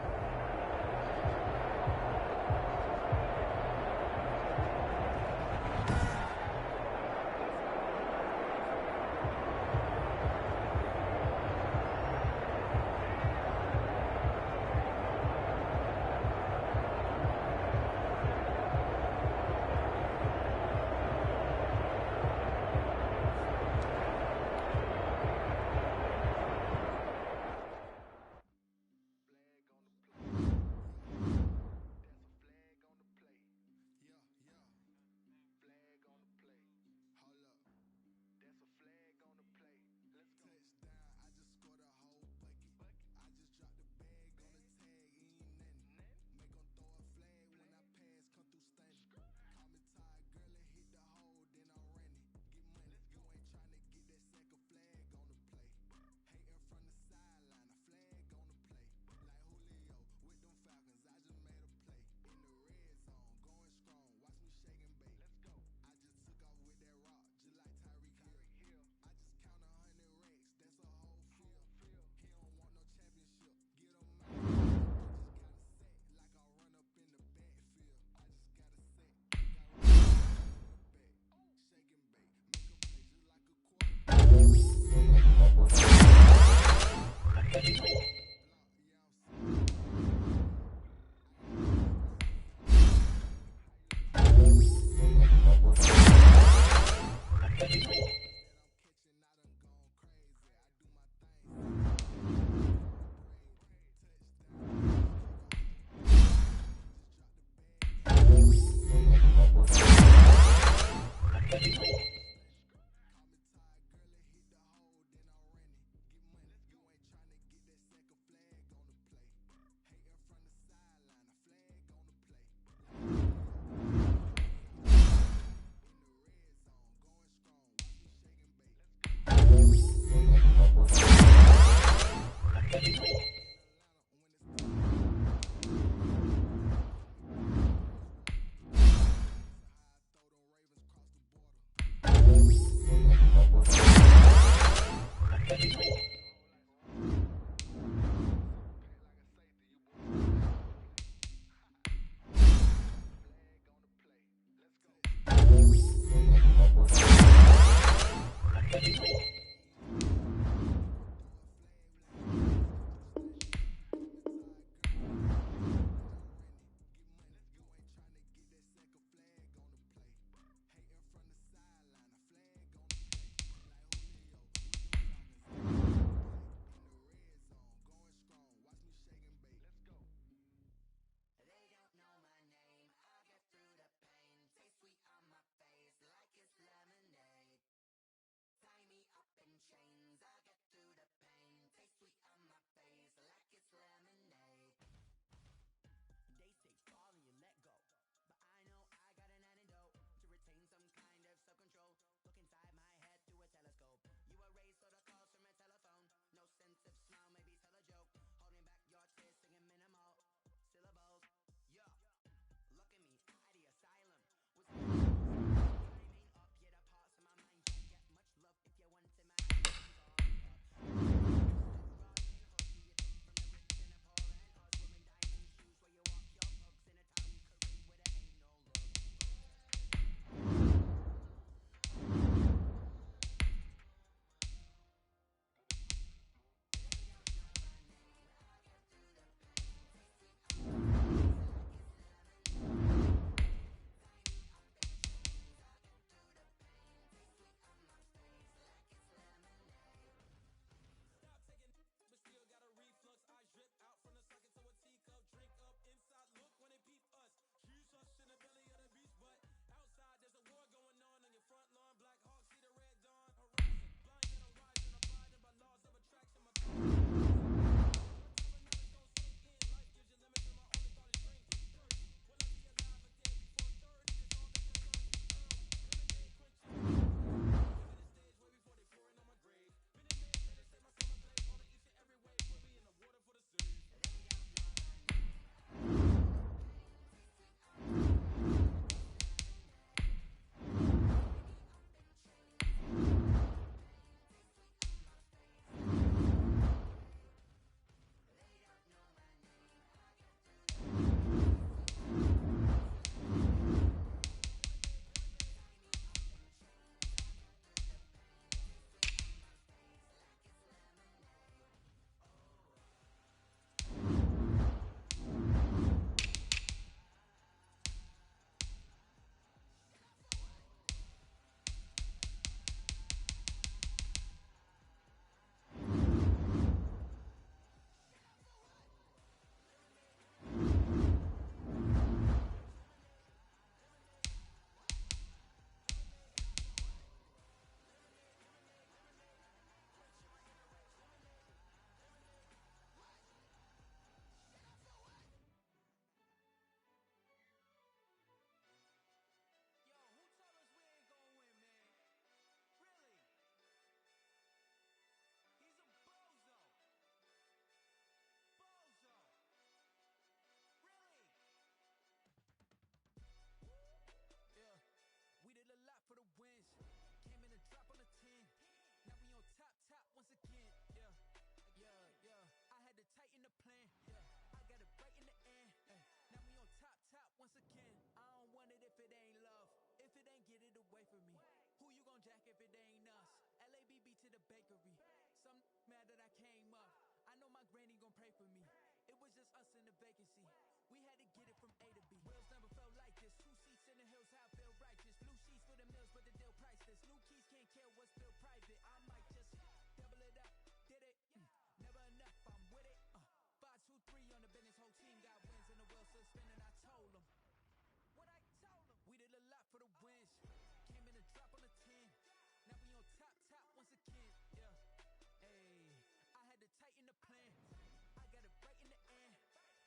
gon' jack if it ain't us. LABB to the bakery. Some mad that I came up. I know my granny gon' pray for me. It was just us in the vacancy. We had to get it from A to B. Wheels never felt like this. 2 seats in the hills, how I feel righteous. Blue sheets for the mills, but the deal priceless. New keys can't kill what's still private. I might just double it up. Did it? Never enough, I'm with it. 5-2-3 on the business. Whole team got wins and the wheels still spinning. I told them. What I told them. We did a lot for the wins. Came in a drop on the 10. Now we on top once again. Yeah. Hey, I had to tighten the plan. I got it right in the end.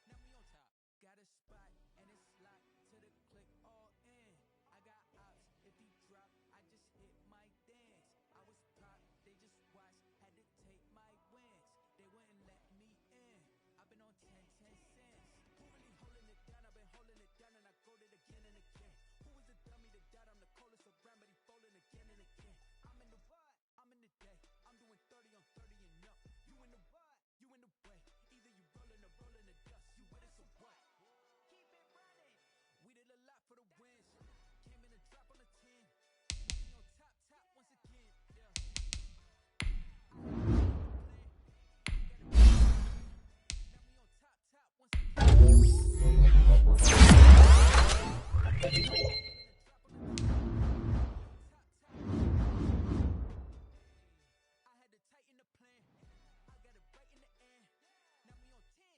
Now we on top. Got a spot and it's locked to the click all in. I got ops. If he drop, I just hit my dance. I was pop, they just watched. Had to take my wins. They wouldn't let me in. I've been on 10 cents. Who really holding it down? I've been holding it down and I go it again and again. Who was the dummy that died? I'm the coldest around, but he folding again and again. I'm in the what? I'm in the day. I'm doing 30 on 30 and up. You in the what? You in the way. Either you rolling or rolling the dust. You with us or what? Keep it running. We did a lot for the wins. Came in a drop on the 10. Now we on top once again. Yeah. Now we on top once again. I had to tighten the plan. I got it right in the end. Now we on 10.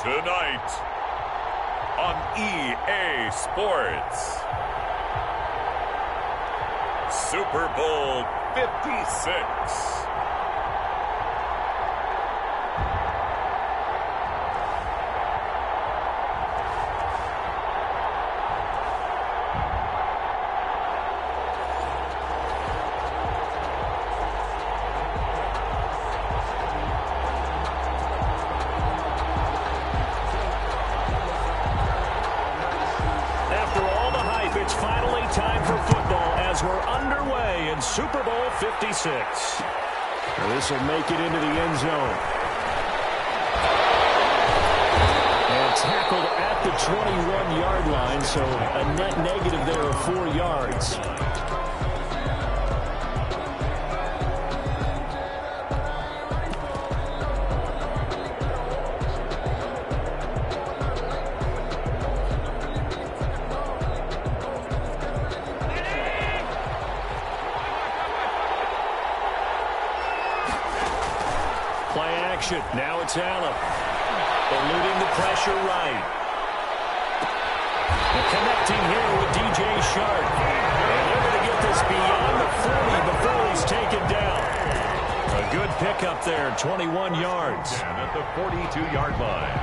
Tonight on EA Sports, Super Bowl 56. It's finally time for football as we're underway in Super Bowl 56. This will make it into the end zone. And tackled at the 21-yard line, so a net negative there of 4 yards. Play action. Now it's Allen. Eluding the pressure right. And connecting here with DJ Shark. And they're going to get this beyond the 40 before he's taken down. A good pickup there, 21 yards. And at the 42-yard line.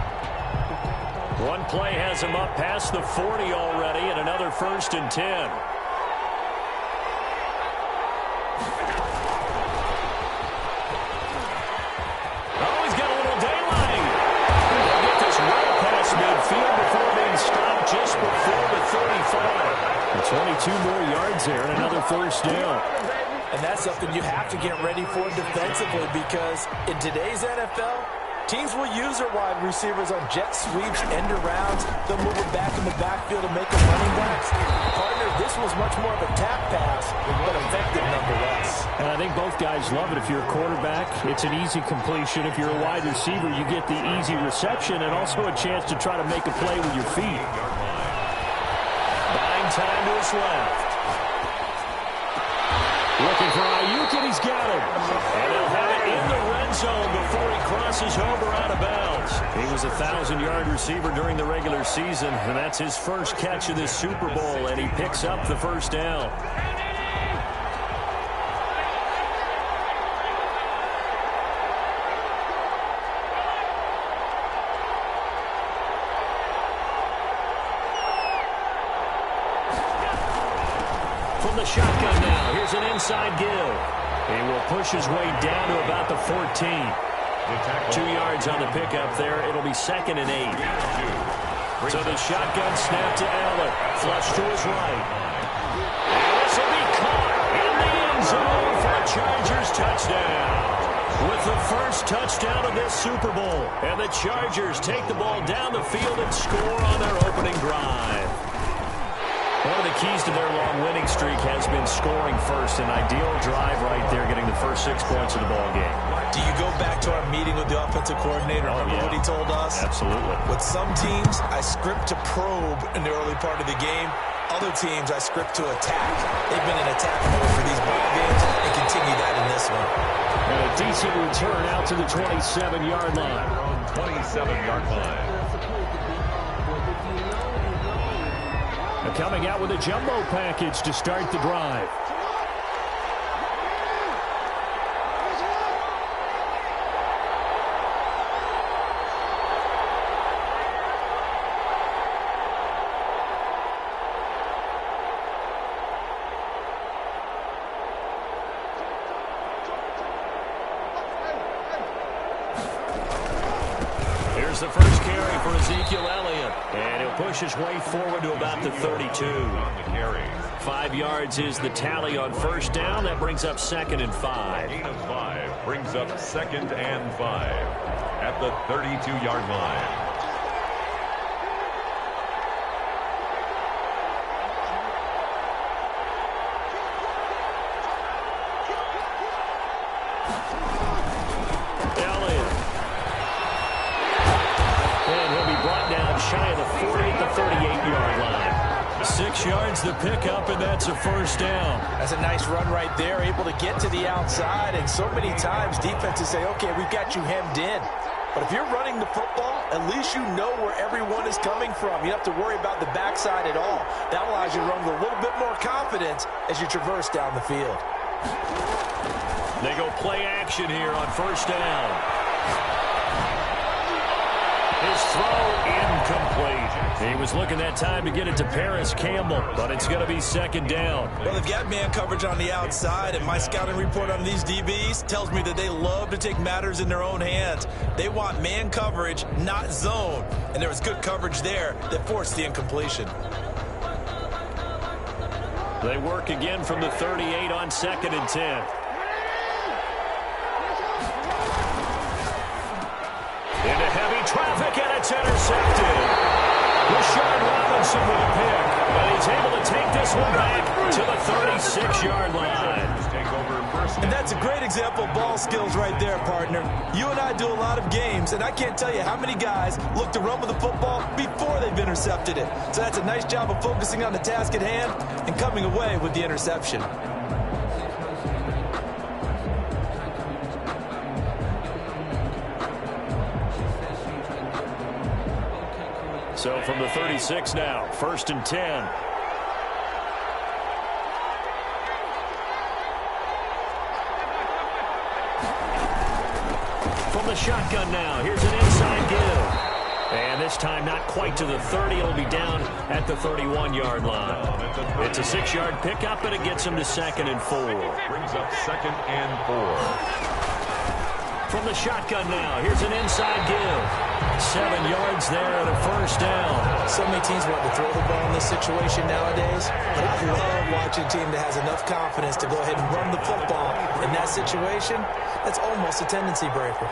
One play has him up past the 40 already, and another 1st and 10. Midfield before being stopped just before the 35. 22 more yards there and another 1st down. And that's something you have to get ready for defensively, because in today's NFL, teams will use their wide receivers on jet sweeps, end arounds. They'll move them back in the backfield and make them running backs. Partner, this was much more of a tap pass, but effective nonetheless. And I think both guys love it. If you're a quarterback, it's an easy completion. If you're a wide receiver, you get the easy reception and also a chance to try to make a play with your feet. Buying time to his left. Looking for Ayuk, and he's got him. And he'll have it in the red zone before he crosses over out of bounds. He was a 1,000-yard receiver during the regular season, and that's his first catch of this Super Bowl, and he picks up the 1st down. From the shotgun now, here's an inside give. He will push his way down to about the 14. 2 yards on the pickup there. It'll be 2nd and 8. So the shotgun snap to Allen. Flush to his right. And this will be caught in the end zone for a Chargers touchdown. With the first touchdown of this Super Bowl. And the Chargers take the ball down the field and score on their opening drive. One of the keys to their long winning streak has been scoring first. An ideal drive right there, getting the first 6 points of the ball game. Do you go back to our meeting with the offensive coordinator? Remember what he told us? Absolutely. With some teams, I script to probe in the early part of the game. Other teams, I script to attack. They've been in attack mode for these ball games and continue that in this one. And a decent return out to the 27-yard line. 27-yard line. Coming out with a jumbo package to start the drive. Here's the first carry for Ezekiel Elliott. And he'll push his way forward to about the 32. 5 yards is the tally on 1st down. That brings up 2nd and 5. 8 of 5 brings up 2nd and 5 at the 32-yard line. Shy of the 40 at the 38-yard line. 6 yards the pickup, and that's a 1st down. That's a nice run right there, able to get to the outside. And so many times defenses say, okay, we've got you hemmed in. But if you're running the football, at least you know where everyone is coming from. You don't have to worry about the backside at all. That allows you to run with a little bit more confidence as you traverse down the field. They go play action here on first down. His throw incomplete. He was looking that time to get it to Paris Campbell, but it's going to be second down. Well, they've got man coverage on the outside, and my scouting report on these DBs tells me that they love to take matters in their own hands. They want man coverage, not zone, and there was good coverage there that forced the incompletion. They work again from the 38 on 2nd and 10. Into heavy traffic, and it's intercepted. Rashawn Robinson with a pick, but he's able to take this one back to the 36-yard line. And that's a great example of ball skills right there, partner. You and I do a lot of games, and I can't tell you how many guys look to run with the football before they've intercepted it. So that's a nice job of focusing on the task at hand and coming away with the interception. So from the 36 now, 1st and 10. From the shotgun now, here's an inside give. And this time not quite to the 30. It'll be down at the 31-yard line. It's a 6-yard pickup, and it gets him to 2nd and 4. Brings up 2nd and 4. From the shotgun now, here's an inside give. 7 yards there and a first down. So many teams want to throw the ball in this situation nowadays, but I love watching a team that has enough confidence to go ahead and run the football. In that situation, that's almost a tendency breaker.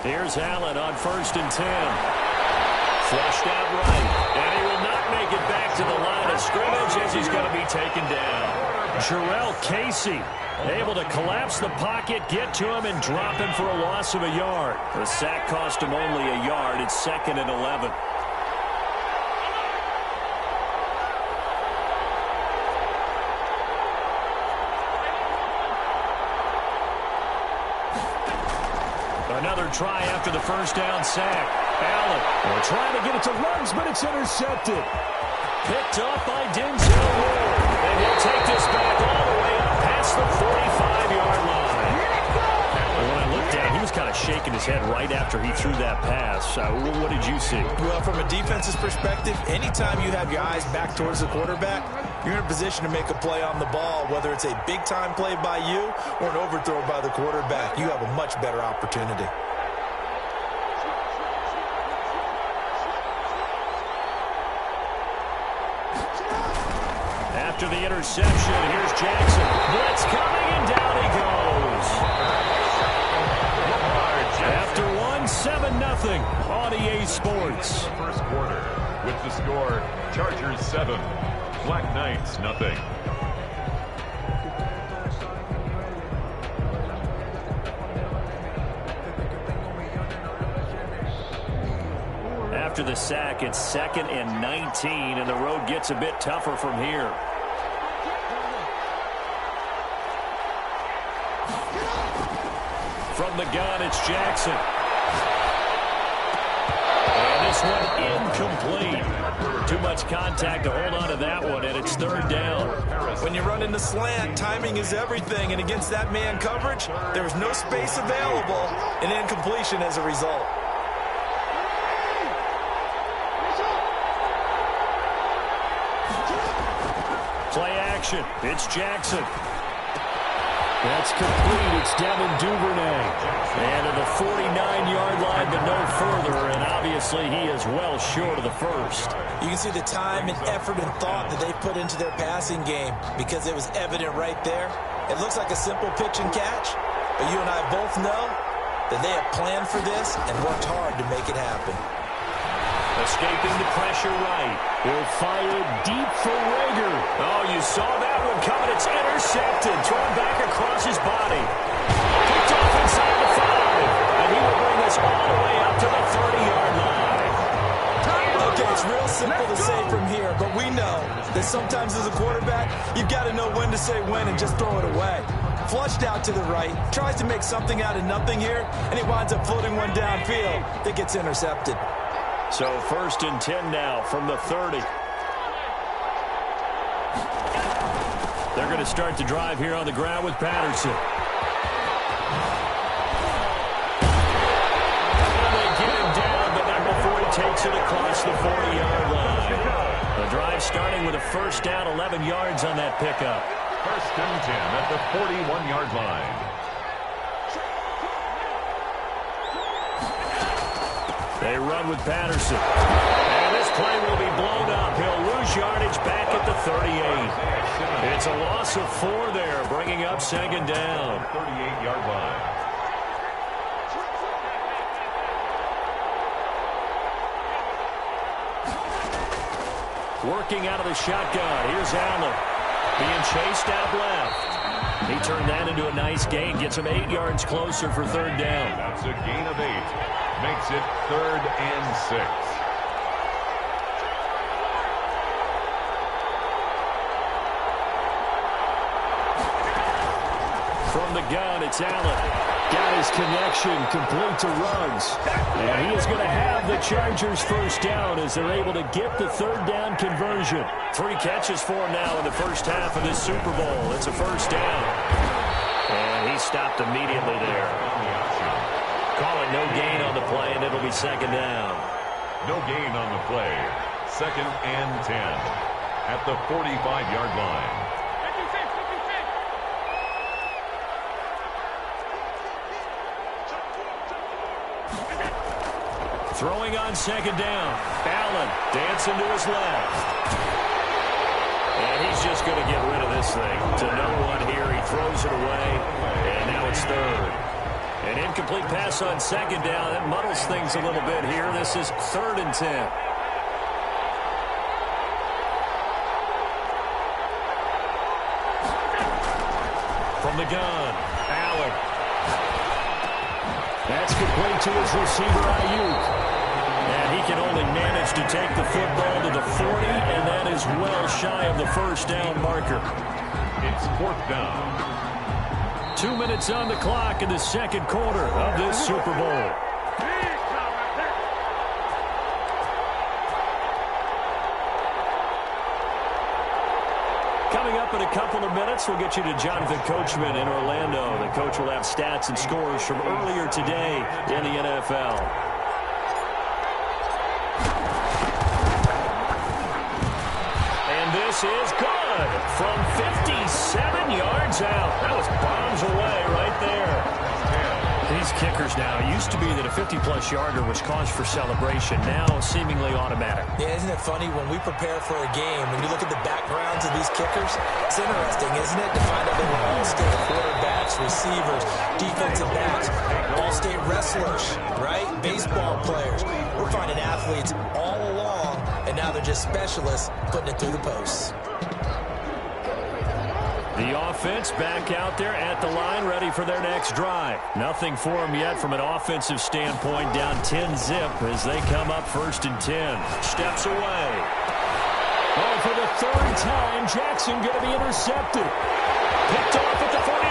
Here's Allen on 1st and 10. Flushed out right, and he will not make it back to the line of scrimmage as he's going to be taken down. Jarrell Casey able to collapse the pocket, get to him, and drop him for a loss of a yard. The sack cost him only a yard. It's 2nd and 11. Another try after the first down sack. Allen trying to get it to Ruggs, but it's intercepted. Picked up by Denzel Ward. And he'll take this back all the way up past the 45-yard line. And when I looked at him, he was kind of shaking his head right after he threw that pass. What did you see? Well, from a defense's perspective, anytime you have your eyes back towards the quarterback, you're in a position to make a play on the ball, whether it's a big-time play by you or an overthrow by the quarterback. You have a much better opportunity. After the interception, here's Jackson. Blitz coming, and down he goes. After 7-0 on EA Sports. First quarter with the score, Chargers 7, Black Knights nothing. After the sack, it's 2nd and 19, and the road gets a bit tougher from here. From the gun, it's Jackson. And this one incomplete. Too much contact to hold on to that one, and it's 3rd down. When you run in the slant, timing is everything, and against that man coverage, there was no space available, and incompletion as a result. Play action. It's Jackson. That's complete. It's Devin Duvernay. And to the 49-yard line, but no further. And obviously, he is well short of the first. You can see the time and effort and thought that they put into their passing game because it was evident right there. It looks like a simple pitch and catch, but you and I both know that they have planned for this and worked hard to make it happen. Escaping the pressure right. He'll fire deep for Rager. Oh, you saw that one coming. It's intercepted. Thrown back across his body. Picked off inside the 5. And he will bring us all the way up to the 30-yard line. Okay, It's real simple to say from here, but we know that sometimes as a quarterback, you've got to know when to say when and just throw it away. Flushed out to the right, tries to make something out of nothing here, and he winds up floating one downfield that gets intercepted. So 1st and 10 now from the 30. They're going to start the drive here on the ground with Patterson. And they get him down, but not before he takes it across the 40-yard line. The drive starting with a 1st down, 11 yards on that pickup. 1st and 10 at the 41-yard line. They run with Patterson. And this play will be blown up. He'll lose yardage back at the 38. It's a loss of 4 there, bringing up 2nd down. 38-yard line. Working out of the shotgun. Here's Allen. Being chased out left. He turned that into a nice gain. Gets him 8 yards closer for 3rd down. That's a gain of 8. Makes it 3rd and 6. From the gun, it's Allen. Got his connection complete to Ruggs. And he is going to have the Chargers 1st down as they're able to get the 3rd down conversion. 3 catches for him now in the first half of this Super Bowl. It's a 1st down. And he stopped immediately there. Call it no gain on the play, and it'll be 2nd down. No gain on the play. 2nd and 10 at the 45-yard line. Throwing on 2nd down. Allen dancing to his left. And he's just going to get rid of this thing. To no one here. He throws it away. And now it's 3rd. An incomplete pass on 2nd down. That muddles things a little bit here. This is 3rd and 10. From the gun, Allen. That's complete to his receiver, Ayuk. And he can only manage to take the football to the 40, and that is well shy of the 1st down marker. It's 4th down. 2 minutes on the clock in the 2nd quarter of this Super Bowl. Coming up in a couple of minutes, we'll get you to Jonathan Coachman in Orlando. The coach will have stats and scores from earlier today in the NFL. This is good from 57 yards out. That was bombs away right there. These kickers now, it used to be that a 50-plus yarder was cause for celebration. Now seemingly automatic. Yeah, isn't it funny when we prepare for a game, when you look at the backgrounds of these kickers, it's interesting, isn't it, to find out they were all-state quarterbacks, receivers, defensive backs, all-state wrestlers, right? Baseball players. We're finding athletes all along, and now they're just specialists putting it through the posts. The offense back out there at the line, ready for their next drive. Nothing for them yet from an offensive standpoint, down 10-zip as they come up 1st and 10. Steps away. Oh, for the 3rd time, Jackson going to be intercepted. Picked off at the 49.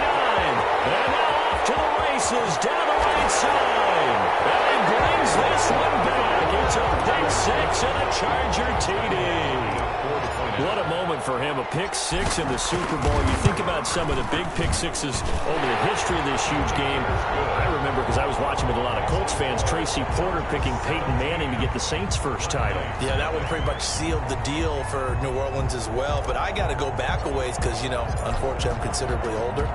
And now off to the races down the right side. And he brings this one back. It's a pick 6 and a Charger TD. What a moment for him, a pick 6 in the Super Bowl. You think about some of the big pick 6s over the history of this huge game. I remember, because I was watching with a lot of Colts fans, Tracy Porter picking Peyton Manning to get the Saints' first title. Yeah, that one pretty much sealed the deal for New Orleans as well. But I got to go back a ways because, you know, unfortunately I'm considerably older.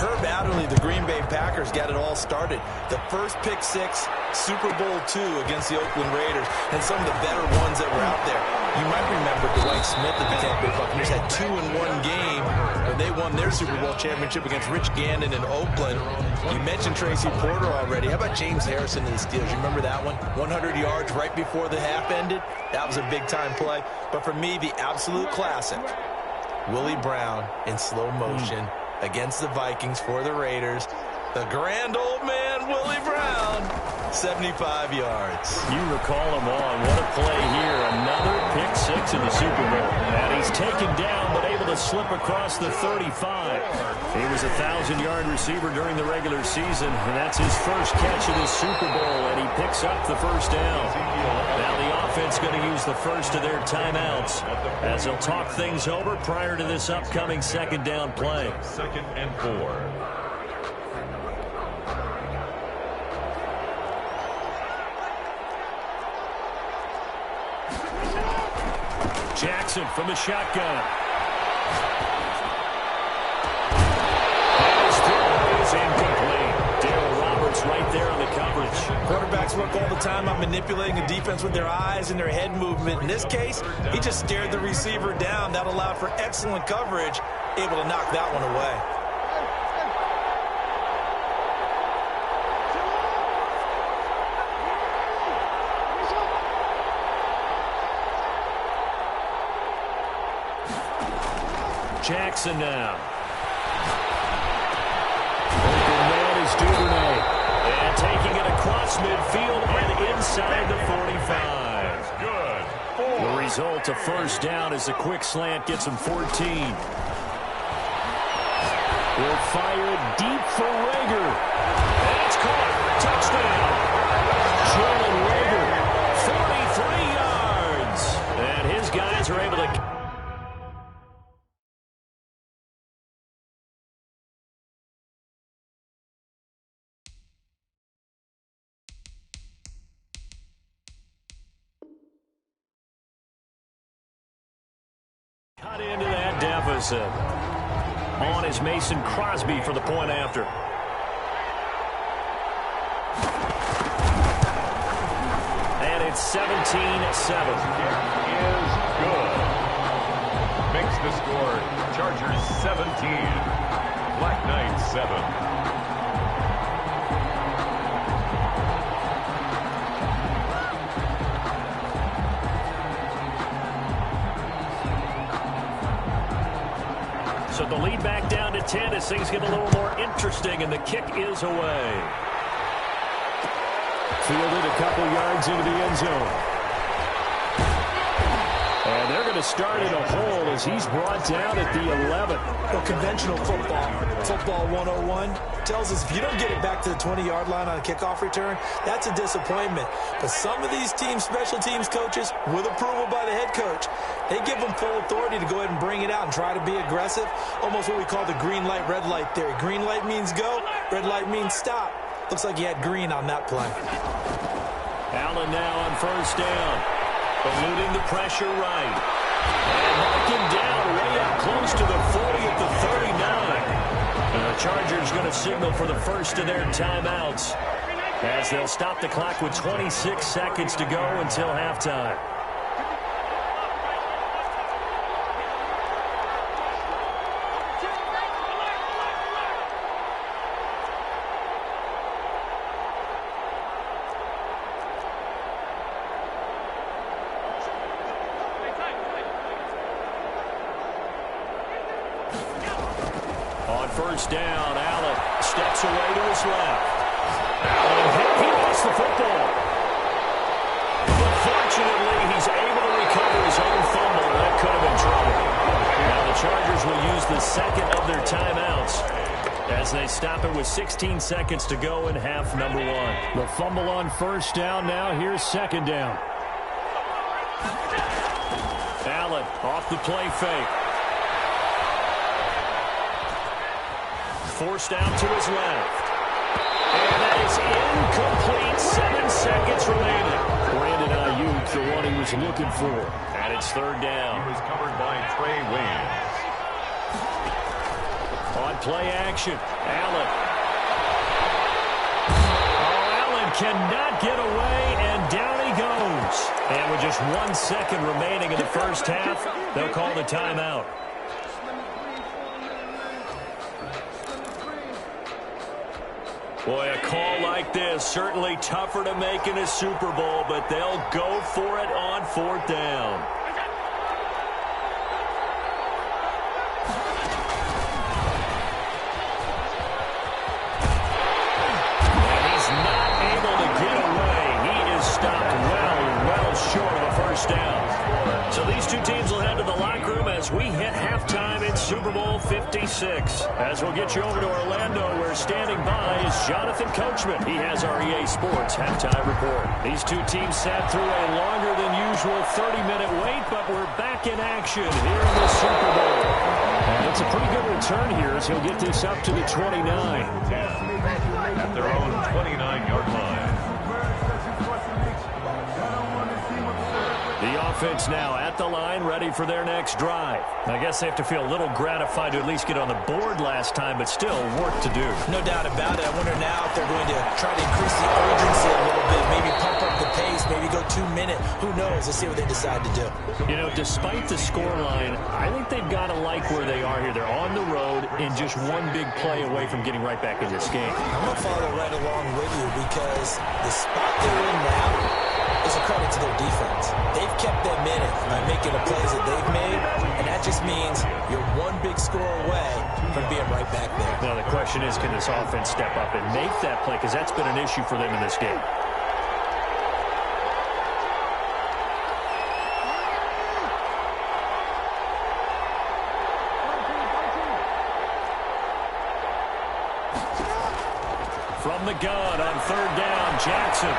Herb Adderley, the Green Bay Packers, got it all started. The first pick 6, Super Bowl II against the Oakland Raiders, and some of the better ones that were out there. You might remember Dwight Smith at the Tampa Bay Buccaneers had 2 in one game when they won their Super Bowl championship against Rich Gannon in Oakland. You mentioned Tracy Porter already. How about James Harrison in the Steelers? You remember that one? 100 yards right before the half ended. That was a big-time play. But for me, the absolute classic, Willie Brown in slow motion against the Vikings for the Raiders. The grand old man, Willie Brown, 75 yards. You recall him on. What a play here. Another in the Super Bowl. And he's taken down, but able to slip across the 35. He was a 1,000-yard receiver during the regular season, and that's his first catch of the Super Bowl, and he picks up the first down. Now the offense going to use the first of their timeouts as they'll talk things over prior to this upcoming second down play. 2nd and 4. Jackson from the shotgun. His throw is incomplete. Darryl Roberts right there on the coverage. Quarterbacks work all the time on manipulating the defense with their eyes and their head movement. In this case, he just stared the receiver down. That allowed for excellent coverage, able to knock that one away. Jackson now. Open man is Duvernay. And taking it across midfield and inside the 45. Good. The result, a first down as a quick slant gets him 14. Will fire deep for Rager. And it's caught. Touchdown. Jalen Rager, 43 yards. And his guys are able to... cut into that deficit. On is Mason Crosby for the point after. And it's 17-7. Is good. Makes the score Chargers 17. Black Knights 7. So the lead back down to 10 as things get a little more interesting, and the kick is away. Fielded a couple yards into the end zone. And they're going to start in a hole as he's brought down at the 11. Well, conventional football 101, tells us if you don't get it back to the 20-yard line on a kickoff return, that's a disappointment. But some of these teams, special teams coaches, with approval by the head coach, they give them full authority to go ahead and bring it out and try to be aggressive, almost what we call the green light, red light theory. Green light means go, red light means stop. Looks like he had green on that play. Allen now on first down, eluding the pressure right. And marking down way up close to the 40 at the 39. And the Chargers going to signal for the first of their timeouts as they'll stop the clock with 26 seconds to go until halftime. First down, Allen steps away to his left. Allen, he lost the football. But fortunately, he's able to recover his own fumble, and that could have been trouble. Now the Chargers will use the second of their timeouts as they stop it with 16 seconds to go in half number one. The fumble on first down. Now here's second down. Allen off the play fake. Forced out to his left. And that is incomplete. 7 seconds remaining. Brandon Ayuk, the one he was looking for. And it's third down. He was covered by Trey Waynes. On play action, Allen. Oh, Allen cannot get away, and down he goes. And with just 1 second remaining in the first half, they'll call the timeout. Boy, a call like this, certainly tougher to make in a Super Bowl, but they'll go for it on fourth down. And he's not able to get away. He is stopped well short of a first first down. So these two teams will head to the locker room as we hit halftime in Super Bowl 56. As we'll get you over to Orlando, where standing by is Jonathan Coachman. He has our EA Sports halftime report. These two teams sat through a longer than usual 30-minute wait, but we're back in action here in the Super Bowl. And it's a pretty good return here as he'll get this up to the 29. 10 at their own 29-yard line. The offense now at the line, ready for their next drive. I guess they have to feel a little gratified to at least get on the board last time, but still work to do. No doubt about it. I wonder now if they're going to try to increase the urgency a little bit, maybe pump up the pace, maybe go 2-minute. Who knows? Let's see what they decide to do. You know, despite the scoreline, I think they've got to like where they are here. They're on the road and just one big play away from getting right back in this game. I'm going to follow right along with you because the spot they're in now is a credit to their defense. They've kept them in it by making the plays that they've made, and that just means you're one big score away from being right back there. Now, the question is, can this offense step up and make that play? Because that's been an issue for them in this game. From the gun on third down, Jackson.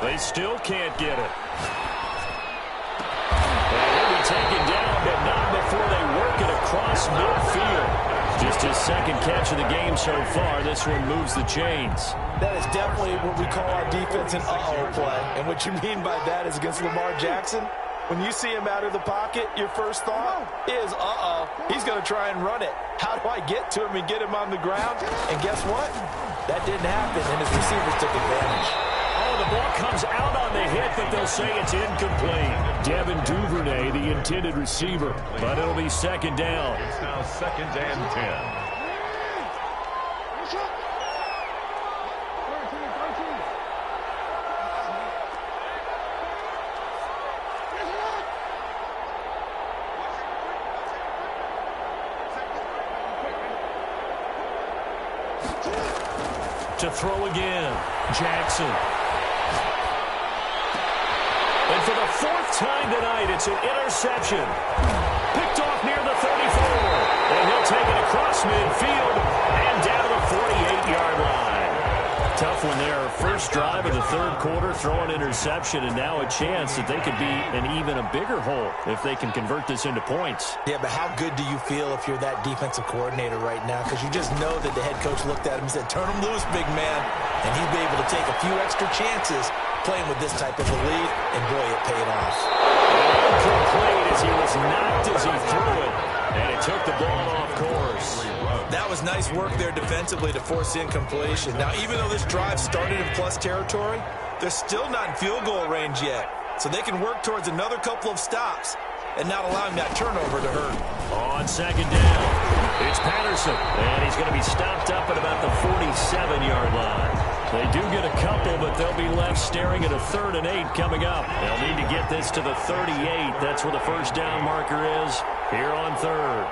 They still can't get it. And he'll be taken down, but not before they work it across midfield. Just his second catch of the game so far. This one moves the chains. That is definitely what we call our defense an uh-oh play. And what you mean by that is against Lamar Jackson, when you see him out of the pocket, your first thought is, uh-oh, he's going to try and run it. How do I get to him and get him on the ground? And guess what? That didn't happen, and his receivers took advantage. Oh, the ball comes out on the hit, but they'll say it's incomplete. Devin Duvernay, the intended receiver, but it'll be second down. It's now 2nd and 10. To throw again, Jackson. And for the fourth time tonight, it's an interception. Picked off near the 34. And he'll take it across midfield and down to the 48-yard line. Tough one there. First drive of the third quarter, throw an interception, and now a chance that they could be in even a bigger hole if they can convert this into points. Yeah, but how good do you feel if you're that defensive coordinator right now? Because you just know that the head coach looked at him and said, turn him loose, big man. And he'd be able to take a few extra chances playing with this type of a lead, and boy, it paid off. Incomplete as he was knocked as he threw it, and it took the ball off course. That was nice work there defensively to force incompletion. Now, even though this drive started in plus territory, they're still not in field goal range yet. So they can work towards another couple of stops and not allowing that turnover to hurt. On second down, it's Patterson, and he's going to be stopped up at about the 47-yard line. They do get a couple, but they'll be left staring at a 3rd and 8 coming up. They'll need to get this to the 38. That's where the first down marker is here on third.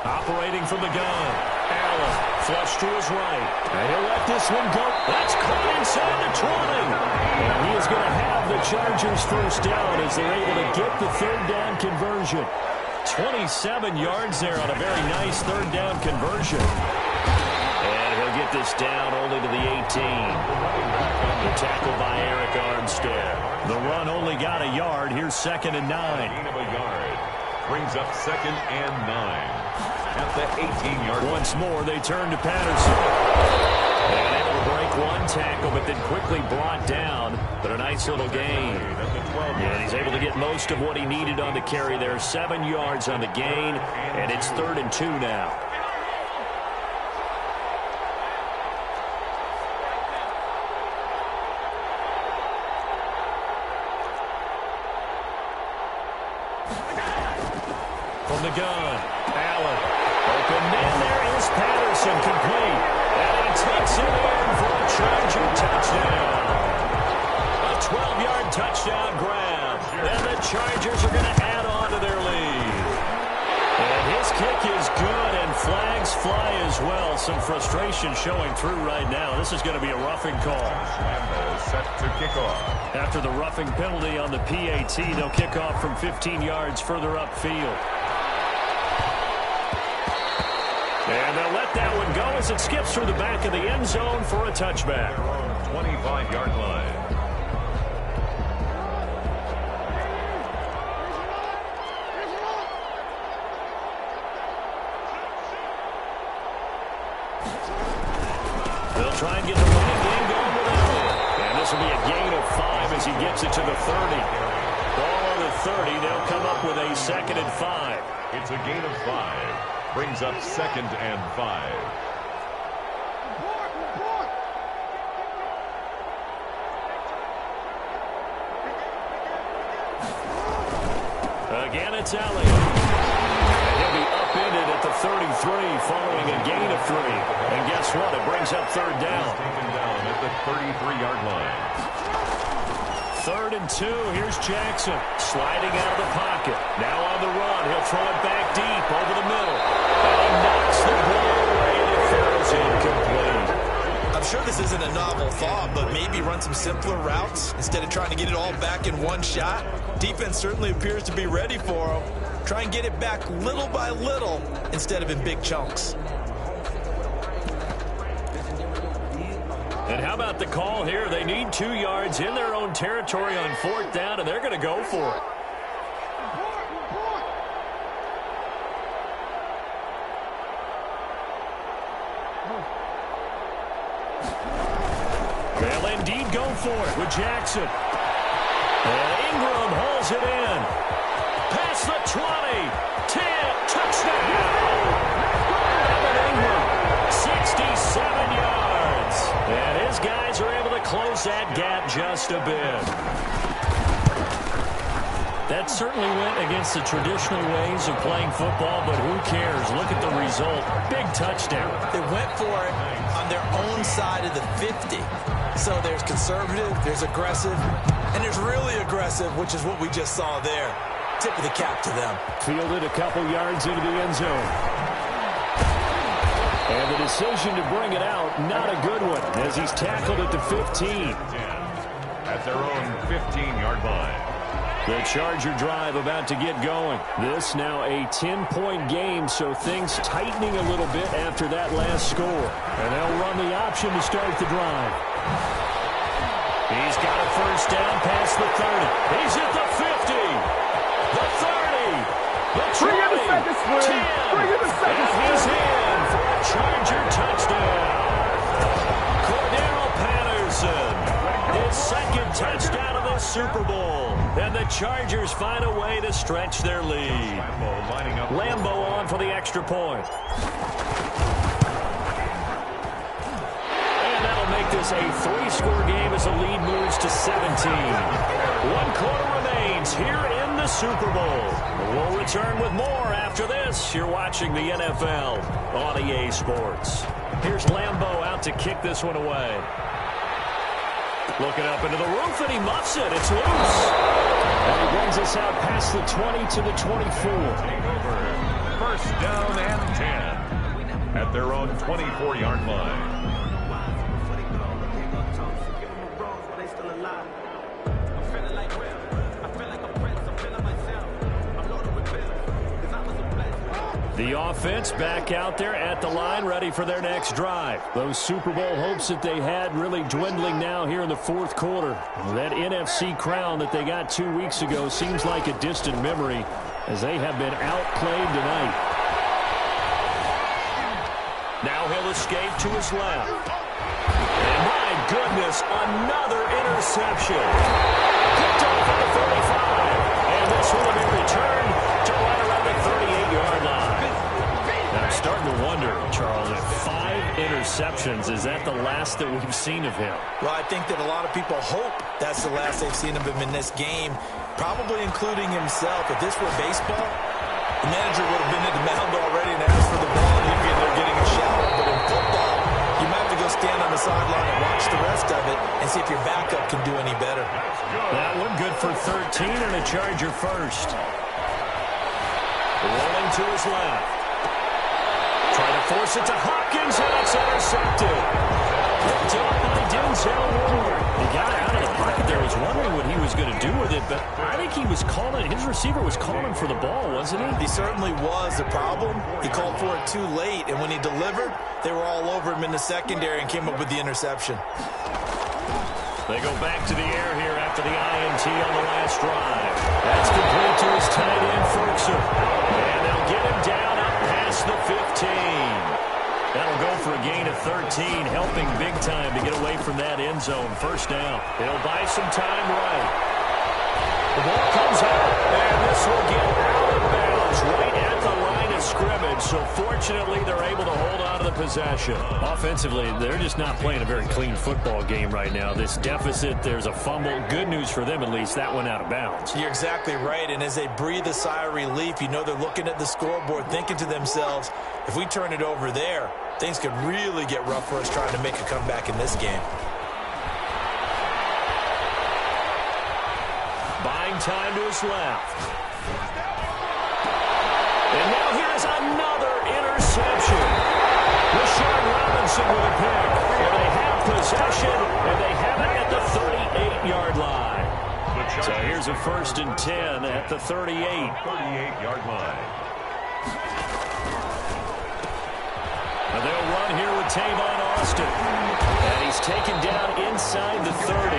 Operating from the gun. Allen, flush to his right. And he'll let this one go. That's caught inside the 20. And he is going to have the Chargers first down as they're able to get the third down conversion. 27 yards there on a very nice third down conversion. And he'll get this down only to the 18. The tackle by Eric Armstead. The run only got a yard. Here's 2nd and 9. Gain of a yard. Brings up 2nd and 9. At the 18-yard line. Once more, they turn to Patterson. And able to break one tackle, but then quickly brought down. But a nice little gain. And he's able to get most of what he needed on the carry there. 7 yards on the gain, and it's 3rd and 2 now. From the gun, Allen. Open man, there is Patterson, complete. And he takes it in for a Charger touchdown. A 12-yard touchdown grab. And the Chargers are going to add on to their lead. And his kick is good, and flags fly as well. Some frustration showing through right now. This is going to be a roughing call. Lambeau set to kick off. After the roughing penalty on the PAT, they'll kick off from 15 yards further upfield. And they'll let that one go as it skips through the back of the end zone for a touchback. 25-yard line. They'll try and get the running game going with Elliott. And this will be a gain of 5 as he gets it to the 30. Ball on the 30. They'll come up with a 2nd and 5. It's a gain of 5. Brings up 2nd and 5. Again, it's Elliott. And he'll be upended at the 33 following a gain of 3. And guess what? It brings up 3rd down. Taken down at the 33-yard line. 3rd and 2. Here's Jackson sliding out of the pocket. Now on the run. He'll throw it back deep over the middle. And he knocks the ball away and it falls incomplete. I'm sure this isn't a novel thought, but maybe run some simpler routes instead of trying to get it all back in one shot. Defense certainly appears to be ready for him. Try and get it back little by little instead of in big chunks. And how about the call here? They need 2 yards in their own territory on 4th down, and they're going to go for it. They'll indeed go for it with Jackson. And Ingram hauls it in. Past the 20. 10. Touchdown. Evan Ingram. 67 yards. And his guys are able to close that gap just a bit. That certainly went against the traditional ways of playing football, but who cares? Look at the result. Big touchdown. They went for it on their own side of the 50. So there's conservative, there's aggressive, and there's really aggressive, which is what we just saw there. Tip of the cap to them. Fielded a couple yards into the end zone. And the decision to bring it out, not a good one, as he's tackled at the 15. At their own 15-yard line. The Charger drive about to get going. This now a 10-point game, so things tightening a little bit after that last score. And they'll run the option to start the drive. He's got a 1st down past the 30. He's at the 50. The 30. The 20. 10. And he's in for a Charger touchdown. Cordero Patterson. His 2nd touchdown of the Super Bowl. And the Chargers find a way to stretch their lead. Lambeau on for the extra point. And that'll make this a 3-score game as the lead moves to 17. 1 quarter remains here in the Super Bowl. We'll return with more after this. You're watching the NFL on EA Sports. Here's Lambeau out to kick this one away. Looking up into the roof, and he muffs it. It's loose. And he brings us out past the 20 to the 24. Over 1st down and 10 at their own 24-yard line. The offense back out there at the line, ready for their next drive. Those Super Bowl hopes that they had really dwindling now here in the 4th quarter. That NFC crown that they got 2 weeks ago seems like a distant memory as they have been outplayed tonight. Now he'll escape to his left. And my goodness, another interception. Picked off at the 35. And this will be returned to right around the 38-yard line. I'm starting to wonder, Charles, if 5 interceptions, is that the last that we've seen of him? Well, I think that a lot of people hope that's the last they've seen of him in this game, probably including himself. If this were baseball, the manager would have been at the mound already and asked for the ball, and he'd be there getting a shower. But in football, you might have to go stand on the sideline and watch the rest of it and see if your backup can do any better. That one good for 13 and a Charger first. Rolling to his left. Trying to force it to Hopkins, and it's intercepted. Picked up by Denzel Ward. He got out of the pocket there. Was wondering what he was going to do with it, but I think he was calling, his receiver was calling for the ball, wasn't he? He certainly was. The problem, he called for it too late, and when he delivered, they were all over him in the secondary and came up with the interception. They go back to the air here after the INT on the last drive. That's complete to his tight end, Ferguson. And they'll get him down up past the 15. That'll go for a gain of 13, helping big time to get away from that end zone. First down. He'll buy some time right. The ball comes out, and this will get out of bounds right at the line of scrimmage. So fortunately, they're able to hold on to the possession. Offensively, they're just not playing a very clean football game right now. This deficit, there's a fumble. Good news for them, at least. That went out of bounds. You're exactly right, and as they breathe a sigh of relief, you know they're looking at the scoreboard, thinking to themselves, if we turn it over there, things could really get rough for us trying to make a comeback in this game. Buying time to his left. And now here's another interception. Rashard Robinson with a pick. And they have possession, and they have it at the 38-yard line. So here's a 1st and 10 at the 38. 38-yard line. And they'll run here with Tavon Austin. And he's taken down inside the 30.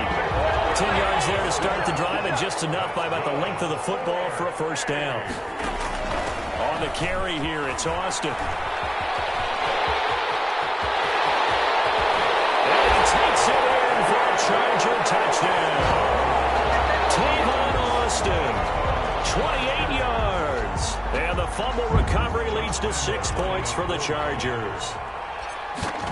10 yards there to start the drive, and just enough by about the length of the football for a first down. On the carry here, it's Austin. And he takes it in for a Charger touchdown. Tavon Austin, 28 yards. And the fumble recovery leads to 6 points for the Chargers.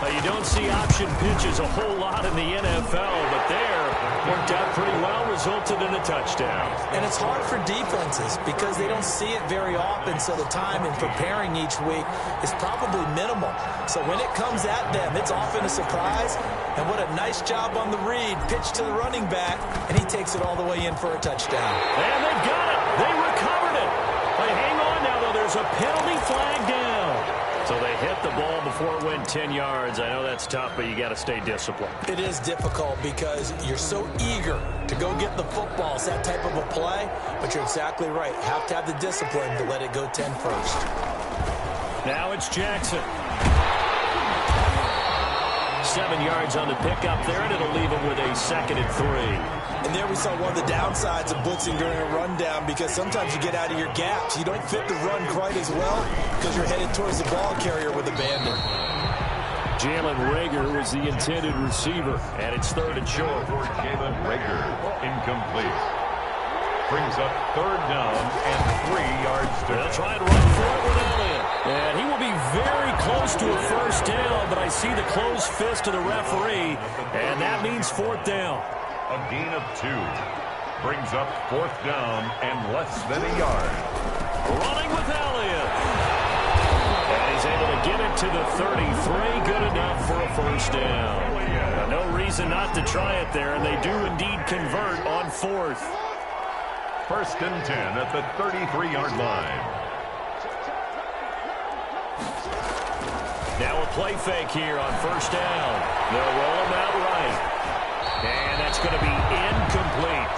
You don't see option pitches a whole lot in the NFL, but there worked out pretty well, resulted in a touchdown. And it's hard for defenses because they don't see it very often, so the time in preparing each week is probably minimal. So when it comes at them, it's often a surprise. And what a nice job on the read. Pitch to the running back, and he takes it all the way in for a touchdown. And they've got it. They recovered it. But hang on now, though. There's a penalty flag down. So they hit the ball before it went 10 yards. I know that's tough, but you got to stay disciplined. It is difficult because you're so eager to go get the football. It's that type of a play, but you're exactly right. You have to have the discipline to let it go 10 first. Now it's Jackson. 7 yards on the pickup there, and it'll leave him with a 2nd and 3. And there we saw one of the downsides of blitzing during a rundown because sometimes you get out of your gaps. You don't fit the run quite as well because you're headed towards the ball carrier with abandon. Jalen Reagor was the intended receiver, and it's 3rd and short. Jalen Reagor, incomplete. Brings up 3rd down and 3 yards to They'll try and run for it with Elliott. And he will be very close to a first down, but I see the closed fist of the referee, and that means 4th down. a gain of 2. Brings up 4th down and less than a yard. Running with Elliott. And he's able to get it to the 33. Good enough for a first down. No reason not to try it there, and they do indeed convert on 4th. 1st and 10 at the 33-yard line. Now a play fake here on 1st down. They'll roll him out right. And that's going to be incomplete.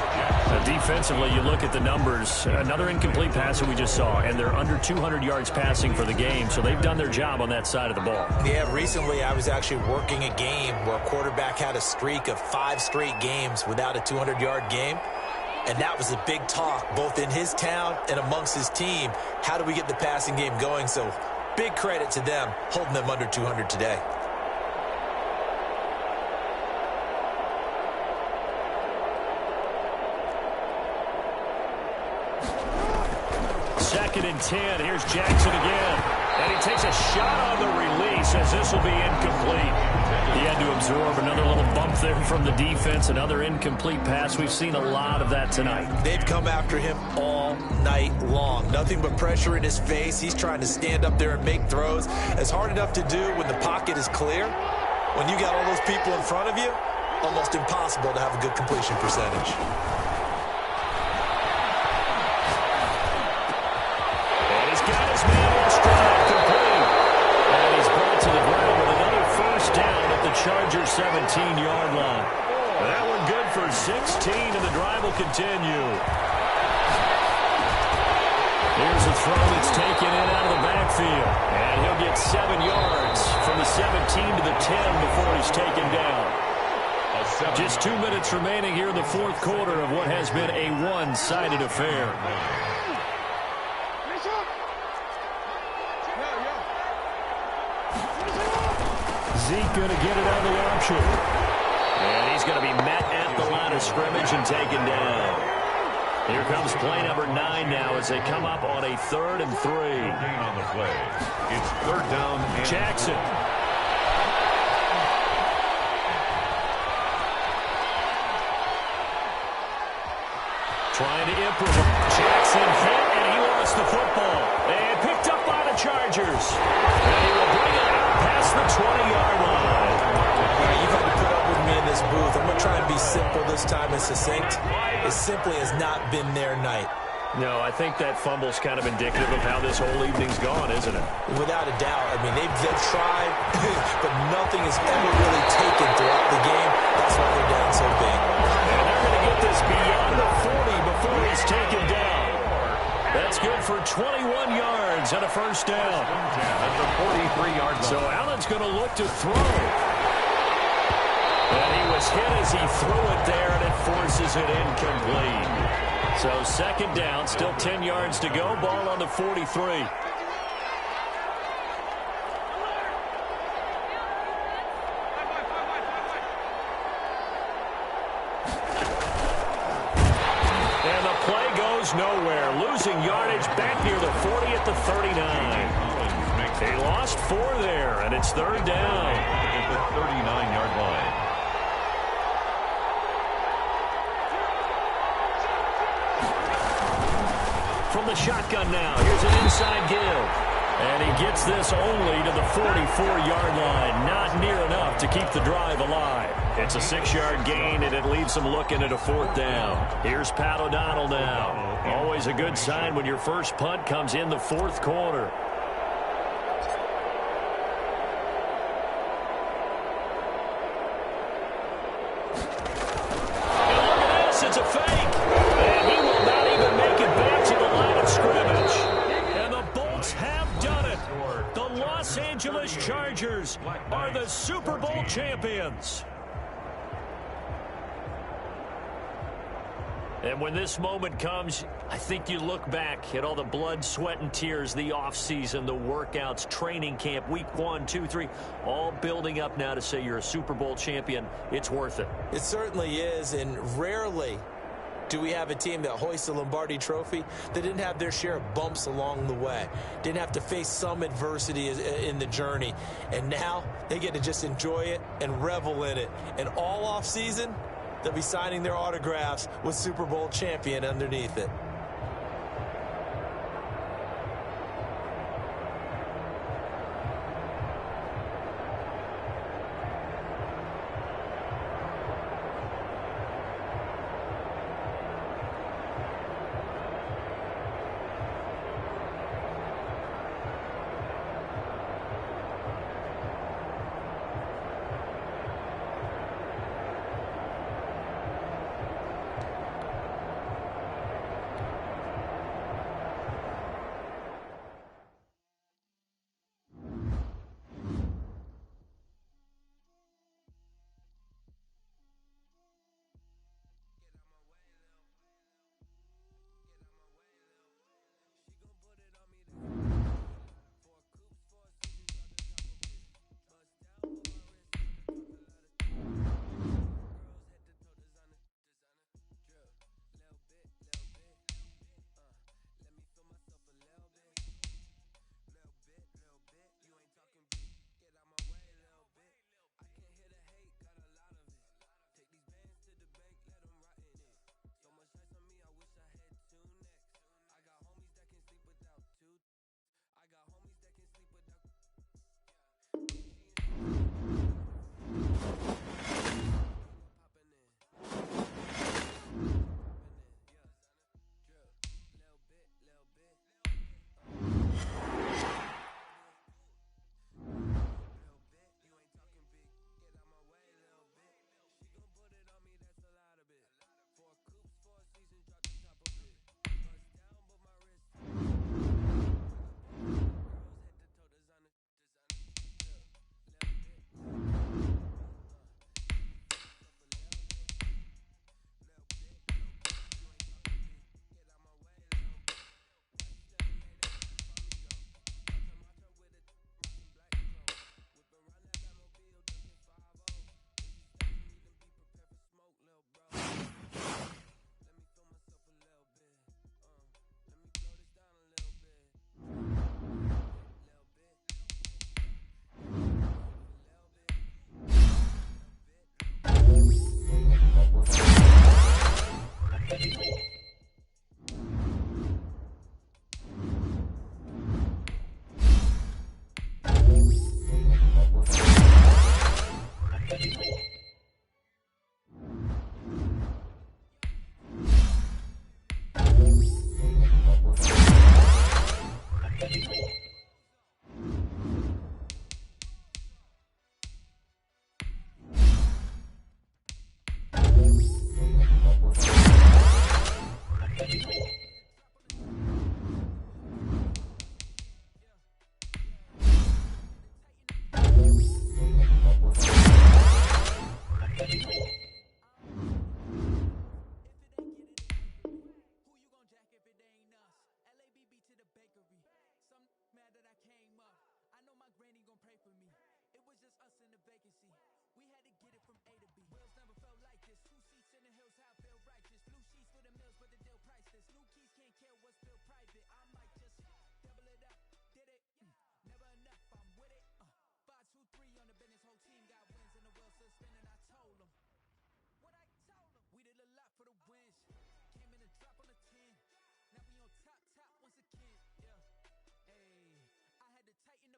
Defensively, you look at the numbers. Another incomplete pass that we just saw, and they're under 200 yards passing for the game, so they've done their job on that side of the ball. Yeah, recently I was actually working a game where a quarterback had a streak of 5 straight games without a 200-yard game. And that was a big talk, both in his town and amongst his team. How do we get the passing game going? So big credit to them, holding them under 200 today. Second and 10. Here's Jackson again. And he takes a shot on the release as this will be incomplete. He had to absorb another little bump there from the defense. Another incomplete pass. We've seen a lot of that tonight. They've come after him all night long. Nothing but pressure in his face. He's trying to stand up there and make throws. It's hard enough to do when the pocket is clear. When you got all those people in front of you, almost impossible to have a good completion percentage. And he's got his man on stride, complete. And he's brought to the ground with another first down at the Chargers' 17-yard line. That one good for 16, and the drive will continue. Here's a throw that's taken in out of the backfield. And he'll get 7 yards from the 17 to the 10 before he's taken down. Just 2 minutes remaining here in the fourth quarter of what has been a one-sided affair. Zeke going to get it on the option. And he's going to be met at the line of scrimmage and taken down. Here comes play number 9 now as they come up on a 3rd and 3. Gain on the play. It's 3rd down and Jackson. Trying to improvise. Jackson hit, and he lost the football. And picked up by the Chargers. And he will bring it out past the 20-yard line. All right, you've had to put up with me in this booth. I'm going to try and be simple this time and succinct. It simply has not been their night. No, I think that fumble's kind of indicative of how this whole evening's gone, isn't it? Without a doubt. I mean, they've tried, but nothing is ever really taken throughout the game. That's why they're down so big. And they're going to get this beyond the 40 before he's taken down. That's good for 21 yards and a first down. at the 43-yard line. So Allen's going to look to throw. And he was hit as he threw it there, and it forces it incomplete. So 2nd down, still 10 yards to go. Ball on the 43. And the play goes nowhere. Losing yardage back near the 40 at the 39. They lost 4 there, and it's 3rd down. At the 39-yard line. From the shotgun now, here's an inside give. And he gets this only to the 44-yard line. Not near enough to keep the drive alive. It's a 6-yard gain, and it leaves them looking at a 4th down. Here's Pat O'Donnell now. Always a good sign when your first punt comes in the 4th quarter. And look at this, it's a fake. And he will not even make it back to the line of scrimmage. And the Bolts have done it. The Los Angeles Chargers are the Super Bowl champions. And when this moment comes, I think you look back at all the blood, sweat, and tears, the offseason, the workouts, training camp, week 1, 2, 3, all building up now to say you're a Super Bowl champion. It's worth it. It certainly is, and rarely do we have a team that hoists the Lombardi Trophy that didn't have their share of bumps along the way, didn't have to face some adversity in the journey, and now they get to just enjoy it and revel in it. And all offseason, they'll be signing their autographs with Super Bowl champion underneath it.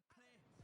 plan.